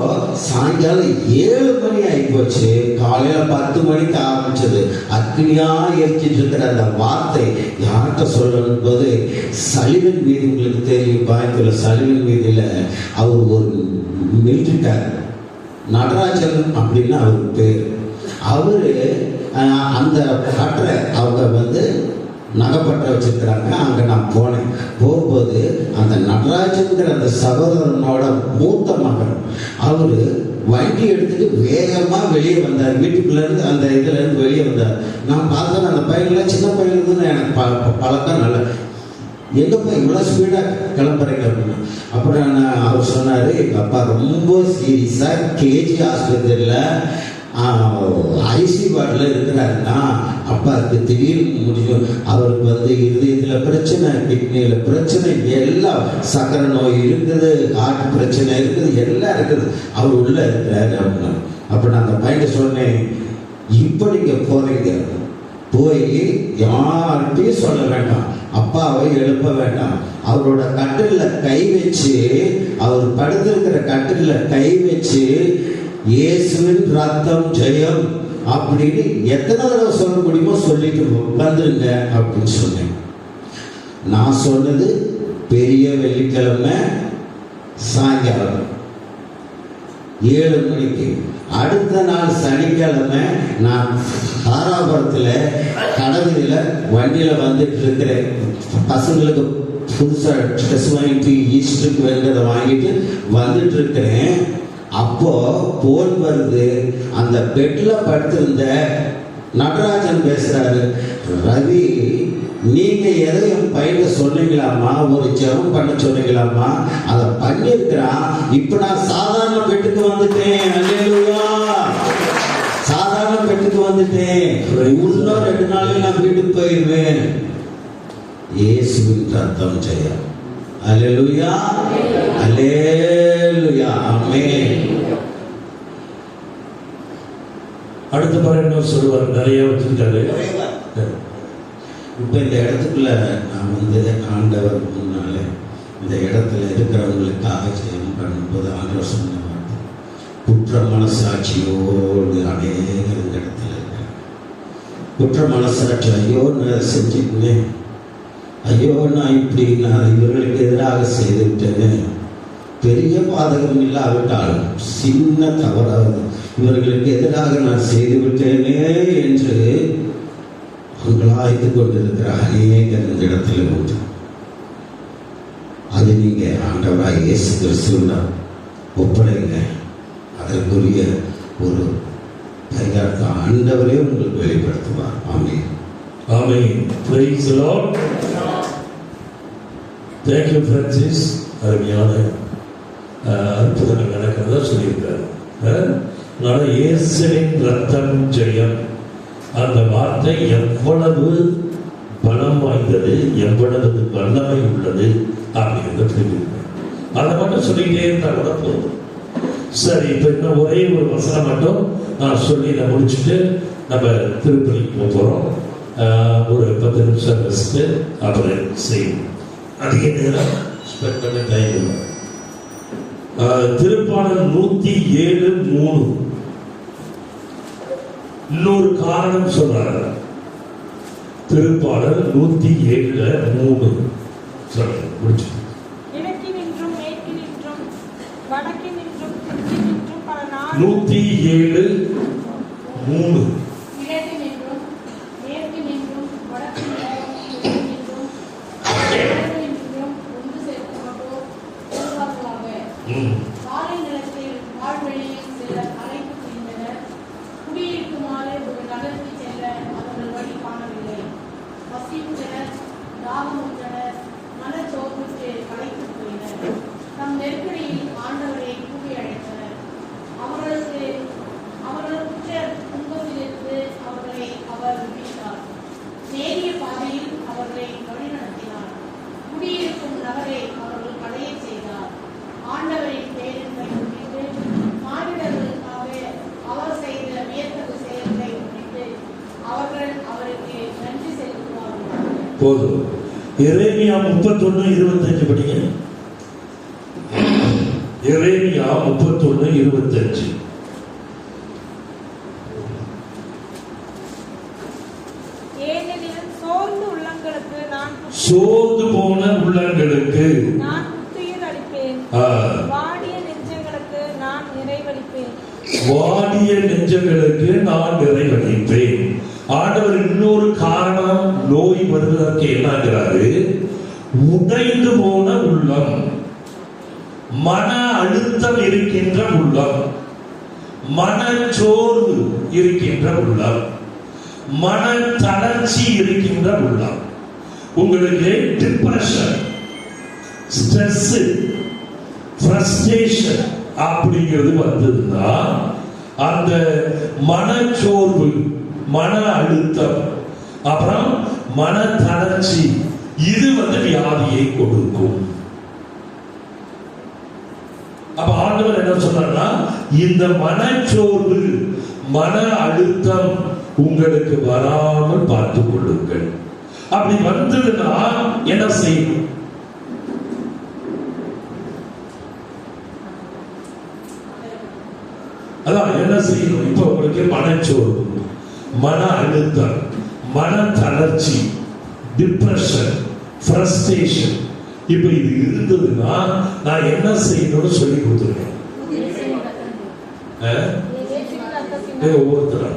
சாயங்காலம் 7 மணி ஆகி போச்சு, காலையில 10 மணிக்கு ஆரம்பிச்சது. அக்னியா எரிச்சிட்டு இருக்கிற அந்த வார்த்தை யார்கிட்ட சொல்லணும் போது, சலிவன் வீதி உங்களுக்கு தெரியும், பாயத்துல சலிவன் வீதியில அவர் ஒரு மில்ட்ரிட்டார், நடராஜன் அப்படின்னு அவருக்கு பேர். அவரு அந்த கட்டுரை அவங்க வந்து நகைப்பட்ட வச்சிருக்கிறாங்க. அங்க நான் போகும்போது அந்த நடராஜன்கிற அந்த சகோதரனோட மூத்த மகன் அவரு வண்டி எடுத்துட்டு வேகமா வெளியே வந்தார். வீட்டுக்குள்ள இருந்து அந்த இதுல இருந்து வெளியே வந்தார். நான் பார்த்தேன் அந்த பையன்ல சின்ன பையன் இருந்து எனக்கு பழக்கம் நல்ல, எங்கப்பா இவ்வளவு ஸ்பீடா கிளம்புறீங்க அப்படின்னு. அப்புறம் அவர் சொன்னாரு, எங்க அப்பா ரொம்ப சீரியஸா கேஜி ஆஸ்பத்திரியில ஐசி வார்டில் இருக்கிறாருன்னா அப்பாவுக்கு திடீர்னு முடியும். அவருக்கு வந்து இருதயத்துல பிரச்சனை, கிட்னியில பிரச்சனை, எல்லாம் சக்கரை நோய் இருக்குது, ஹார்ட் பிரச்சனை இருக்குது, எல்லாம் இருக்குது, அவர் உள்ள இருக்கிறாரு அப்படின்னா. அப்ப நான் அந்த பையனை சொன்னேன், இப்ப நீங்க போறீங்க, போய் யார்கிட்டையும் சொல்ல வேண்டாம், அப்பாவை எழுப்ப வேண்டாம். அவரோட கட்டில்ல கை வச்சு, அவர் படுத்திருக்கிற கட்டில்ல கை வச்சு, இயேசுவின் ரத்தம் ஜெயம் அப்படின்னு எத்தனை தடவை சொல்ல முடியுமோ சொல்லிட்டு உட்காந்துருங்க அப்படின்னு சொன்னேன். நான் சொன்னது பெரிய வெள்ளிக்கிழமை சாயங்காலம் 7 மணிக்கு. அடுத்த நாள் சனிக்கிழமை நான் தாராபுரத்தில் கடவுளில் வண்டியில் வந்துட்டு இருக்கிறேன். பசங்களுக்கு புதுசாக ட்ரெஸ் வாங்கிட்டு ஈஸ்டருக்கு வேண்டதை வாங்கிட்டு வந்துட்டு இருக்கிறேன். அப்போ போன் வருது. அந்த பெட்ல படுத்திருந்த நடராஜன் பேசுறாரு, ரவி நீங்க எதை என் பையனை சொன்னீங்களாமா, ஒரு ஜெபம் பண்ண சொன்னீங்களாமா, அதை பண்ணியிருக்கிறான். இப்ப நான் சாதாரண பெட்டுக்கு வந்துட்டேன். அல்லேலூயா, சாதாரண பெட்டுக்கு வந்துட்டேன். இன்னும் 2 நாளில் நான் வீட்டுக்கு போயிடுவேன். இயேசுவின் ரத்தம் ஜெயம். அல்லேலூயா, அல்லேலூயா, ஆமென். அடுத்த பாரு என்ன சொல்லுவார், நிறைய வச்சிருக்காரு. இப்போ இந்த இடத்துக்குள்ள நான் வந்து ஆண்டவர் முன்னால இந்த இடத்துல இருக்கிறவங்களுக்காக ஜெயம் பண்ணும்போது ஆண்டவர் சொன்ன வார்த்தை, குற்ற மனசாட்சியோடு அநேகர் இந்த இடத்துல இருக்கிறேன். குற்ற மனசாட்சி, ஐயோ நான் செஞ்சுட்டேன், ஐயோ நான் இப்படி நான் இவர்களுக்கு எதிராக செய்து விட்டேன்னு, பெரிய பாதகம் இல்லாவிட்டாலும் சின்ன தவறாக இவர்களுக்கு எதிராக நான் செய்து விட்டேனே என்று உங்களாய்த்து கொண்டிருக்கிற அநேகர் இந்த இடத்துல உண்டு. அது நீங்க ஆண்டவராய் இயேசு கிறிஸ்துவிடம் ஒப்படைங்க. அதற்குரிய ஒரு பரிகாரத்தை ஆண்டவரே உங்களுக்கு வெளிப்படுத்துவார். ஆமென், ஆமென். Praise the Lord. Thank you Francis. அருமையான அற்புதங்கள் நடக்கிறதா சொல்லியிருக்காரு. அதனால இயேசுவின் ரத்தம் ஜெயம், அந்த வார்த்தை எவ்வளவு பலம் வாய்ந்தது, எவ்வளவு வல்லமை உள்ளது அப்படிங்கிறத புரிஞ்சுக்கணும். அதை மட்டும் சொல்லிக்கிட்டே இருந்தா கூட போதும். சரி, இப்ப இன்னும் ஒரே ஒரு வசனம் மட்டும் நான் சொல்லி நான் முடிச்சுட்டு நம்ம திருப்பதிக்கு போறோம். ஒரு 10 நிமிஷம் ரெஸ்ட், அப்புறம் செய்யணும். அதிக நேரம் ஸ்பெண்ட் பண்ண டைம் இல்லை. திருப்பாடல் 107:3 இன்னொரு காரணம் சொல்றாரு. திருப்பாடல் 107:3 சொல்லுங்க, முடிச்சு. கிழக்கினின்றும் மேற்கினின்றும் வடக்கினின்றும் தெற்கினின்றும் பல நாடு 107:3 கிழக்கினின்றும் மேற்கினின்றும் வடக்கினின்றும் தெற்கினின்றும் வடக்கினின்றும் ஒன்று சேர்க்கப்பட்டோர் உருவாக்குவாங்க. பாலை நிலத்தில் வாழ்வழியில் சிலர் அழைப்பு புரிந்தனர். குடியிருக்குமாறு ஒரு நகருக்கு செல்ல அவர்கள் வழி காணவில்லை. பசியுற்றனர், தாகமுற்றனர், மனச்சோர்வுற்று களைத்து போயினர். தம் நெருக்கடியில் ஆண்டவரை கூவி அழைத்தனர். அவர்களுக்குற்ற துன்பத்திலிருந்து அவர்களை அவர் விடுவித்தார். நேரிய பாதையில் அவர்களை வழிநடத்தினார். குடியிருக்கும் நகரை அவர்கள் அடையச் செய்தார். ஆண்டவரின் பேரின்பை முன்னிட்டு மானிடர்களுக்காக அவர் செய்த வியத்தகு செயல்களை முன்னிட்டு அவர்கள் அவருக்கு நன்றி செலுத்துவார்கள். போதும். எரேமியா 31:25 படிங்க. எரேமியா 31:25. ஏனெனில் சோர்ந்து போன உள்ளங்களுக்கு நான் புத்துயிர் அளிப்பேன். வாடிய நெஞ்சங்களுக்கு நான் நிறைவளிப்பேன். வாடிய நெஞ்சங்களுக்கு நான் நிறைவளிப்பேன். ஆண்டவர் இன்னொரு காரணம் நோய் வருவதற்கு என்னங்கிறாரு? உடைந்து போன உள்ளம், மன அழுத்தம் இருக்கின்ற உள்ளம், மனச்சோர்வு இருக்கின்ற உள்ளம், மன தளர்ச்சி இருக்கின்ற உள்ளம். உங்களுக்கு டிப்ரெஷன், ஸ்ட்ரெஸ், ஃப்ரஸ்ட்ரேஷன் அப்படிங்கிறது வந்ததுன்னா அந்த மனச்சோர்வு, மன அழுத்தம், அப்புறம் மன தளர்ச்சி, இது வியாதியை கொடுக்கும். அப்ப ஆண்டவர் என்ன சொன்னார்னா, இந்த மனச்சோர்வு, மன அழுத்தம், உங்களுக்கு வராமல் பார்த்துக் கொள்ளுங்கள். அப்படி வந்ததுன்னா என்ன செய்யணும்? அதான் என்ன செய்யணும்? இப்ப உங்களுக்கு மனச்சோர்வு, மன அழுத்தம், மன தளர்ச்சி, டிப்ரெஷன், ஃப்ரஸ்ட்ரேஷன், இப்ப இது இருந்ததுன்னா நான் என்ன செய்யணும்னு சொல்லி கொடுத்துருக்கேன். ஒவ்வொருத்தரா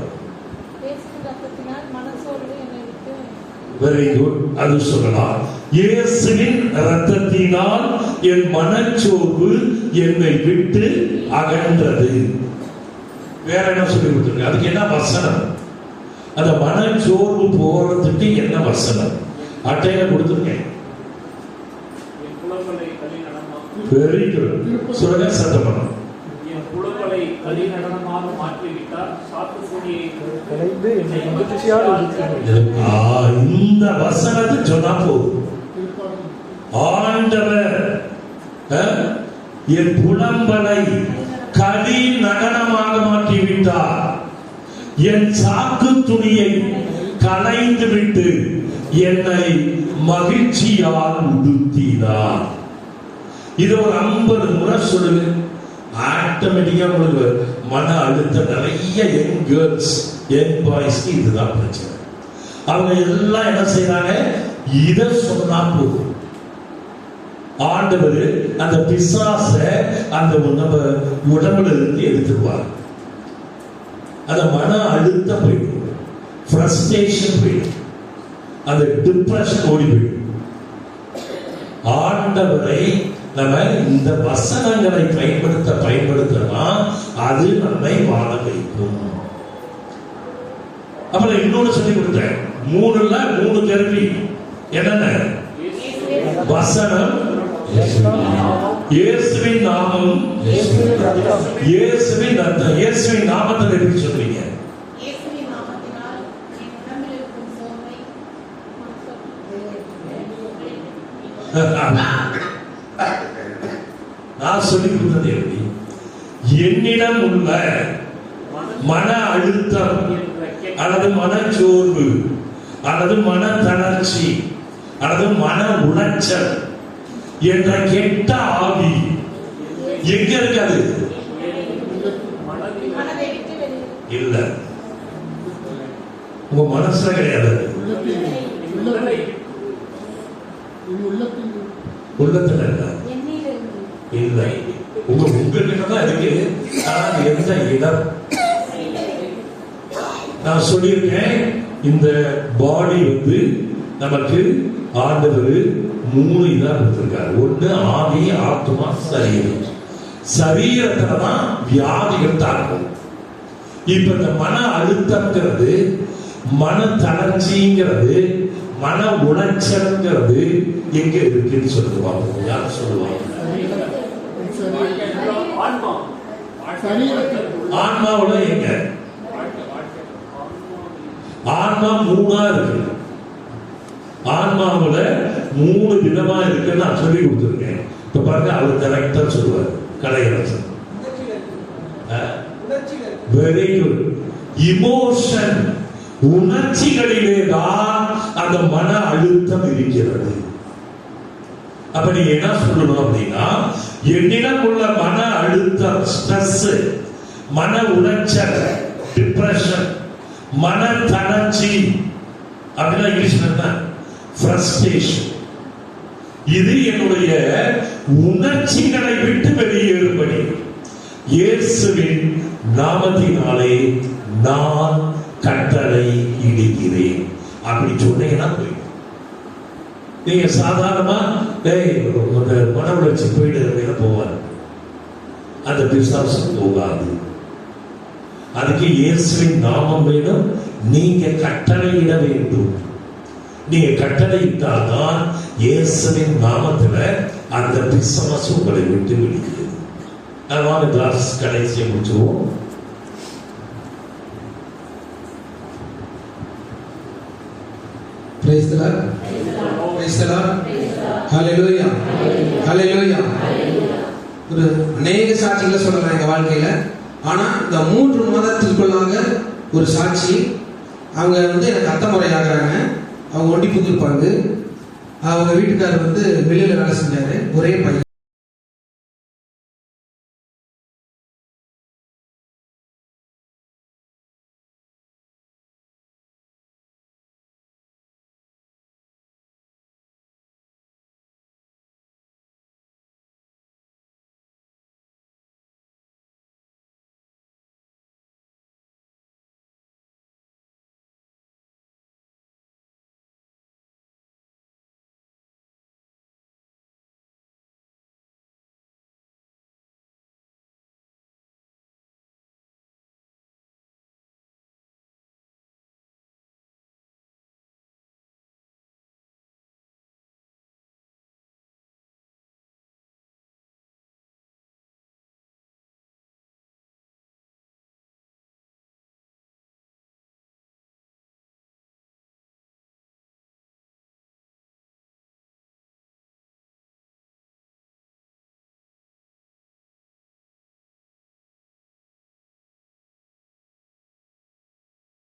வெரி குட். அது சொல்லலாம், இயேசுவின் இரத்தத்தினால் என் மனச்சோர்வு என்னை விட்டு அகன்றது. வேற என்ன சொல்லி கொடுத்துருக்க? அதுக்கு என்ன வசனம்? அந்த மனச்சோர்வு போறதுக்கு என்ன வசனம்? அட்டையில கொடுத்துருக்கேன். Very good. சொல்லுங்க, சத்தம் பண்ண. இந்த வசனத்தை சொன்னா போதும். ஆண்டவர் என் புலம்பலை களி நடனமாக மாற்றிவிட்டார். என் சாக்கு துணியை களைந்து விட்டு என்னை மகிழ்ச்சியால் உடுத்தினார். இது ஒரு 50 முறை சொல்லுங்க. ஆட்டோமேட்டிக்கா உங்களுக்கு மன அழுத்தம். நிறைய யங் கேர்ள்ஸ், யங் பாய்ஸ்க்கு இதுதான் பிரச்சனை. அவங்க எல்லாம் என்ன செய்யறாங்க? இத சொன்னா போதும், ஆண்டவர் அந்த பிசாச அந்த நம்ம உடம்புல இருந்து எடுத்துருவார். அந்த மன அழுத்தம் போயிடும், ஃப்ரஸ்ட்ரேஷன் போயிடும், அந்த டிப்ரெஷன் ஓடி போயிடும். ஆண்டவரை நம்ம இந்த வசனங்களை பயன்படுத்தினா அது நம்மை வாழ வைக்கும். அப்புறம் இன்னொன்னு சொல்லி கொடுத்தேன். 3 கருவி என்னென்ன? வசனம், இயேசுவின் நாமம், இயேசுவின் ரத்தம். இயேசுவின் நாமத்தை எப்படி சொல்றீங்க? நான் சொல்லி கொடுத்தது எப்படி? என்னிடம் உள்ள மன அழுத்தம் அல்லது மனச்சோர்வு அல்லது மன தளர்ச்சி அல்லது மன உளைச்சல் என்ற கெட்ட ஆவி எங்க இருக்காது? இல்ல, உங்க மனசுல கிடையாது, உள்ளத்துல இல்லை, உங்ககிட்ட தான் இருக்கு. ஆனால் எந்த இடம்? நான் சொல்லியிருக்கேன், இந்த பாடி வந்து நமக்கு ஆண்டவர் 3 இதா கொடுத்திருக்காரு. ஒண்ணு ஆவி, ஆத்மா, சரீரம். சரீரத்துல தான் வியாதிகள் தாக்கும். இப்ப இந்த மன அழுத்தம்ங்கிறது, மன தளர்ச்சிங்கிறது, மன உளைச்சல்ங்கிறது எங்க இருக்குன்னு சொல்லுவாங்க. யார் சொல்லுவாங்க? ஆன்மாவுல எங்க? ஆன்மா 3ஆ இருக்கு. ஆன்மாவுல 3 விதமா இருக்குன்னு நான் சொல்லி கொடுத்துருக்கேன். இப்ப பாருங்க, அவர் கரெக்டா சொல்லுவார். Kalaiyarasan very good. இமோஷன், உணர்ச்சிகளிலே தான் அந்த மன அழுத்தம் இருக்கிறது. அப்ப நீங்க என்ன சொல்லணும் அப்படின்னா, என்னிடம் உள்ள மன அழுத்தம், ஸ்ட்ரெஸ், மன உளைச்சல், டிப்ரெஷன், மன தளர்ச்சி, அப்படின்னா இங்கிலீஷ்ல என்ன? ஃப்ரஸ்ட்ரேஷன். இது என்னுடைய உணர்ச்சிகளை விட்டு வெளியேறும்படி இயேசுவின் நாமத்தினாலே நான் கட்டளை இடுகிறேன். அப்படி சொன்னீங்கன்னா போயிடும். நீங்க சாதாரணமா மன உணர்ச்சி போயிட்டு போவார், அந்த பிசாசு போகாது. அதுக்கு இயேசுவின் நாமம் வேணும். நீங்க கட்டளையிட வேண்டும். நீங்க கட்டளையிட்டால்தான் இயேசுவின் நாமத்துல அந்த பிசாசு உங்களை விட்டு விடுகிறது. அதனால class கடைசியை முடிச்சுவோம். Praise the Lord. Praise the Lord. Hallelujah. Hallelujah. ஒரு அநேக சாட்சிகளை சொல்லலாம் எங்க வாழ்க்கையில. ஆனா இந்த 3 மாதத்திற்குள்ளாக ஒரு சாட்சி, அவங்க வந்து எனக்கு அத்தை முறை ஆகுறாங்க. அவங்க ஒண்டி புதுப்பாங்க. அவங்க வீட்டுக்காரர் வந்து வெளியில வேலை செஞ்சாரு. ஒரே பையன்.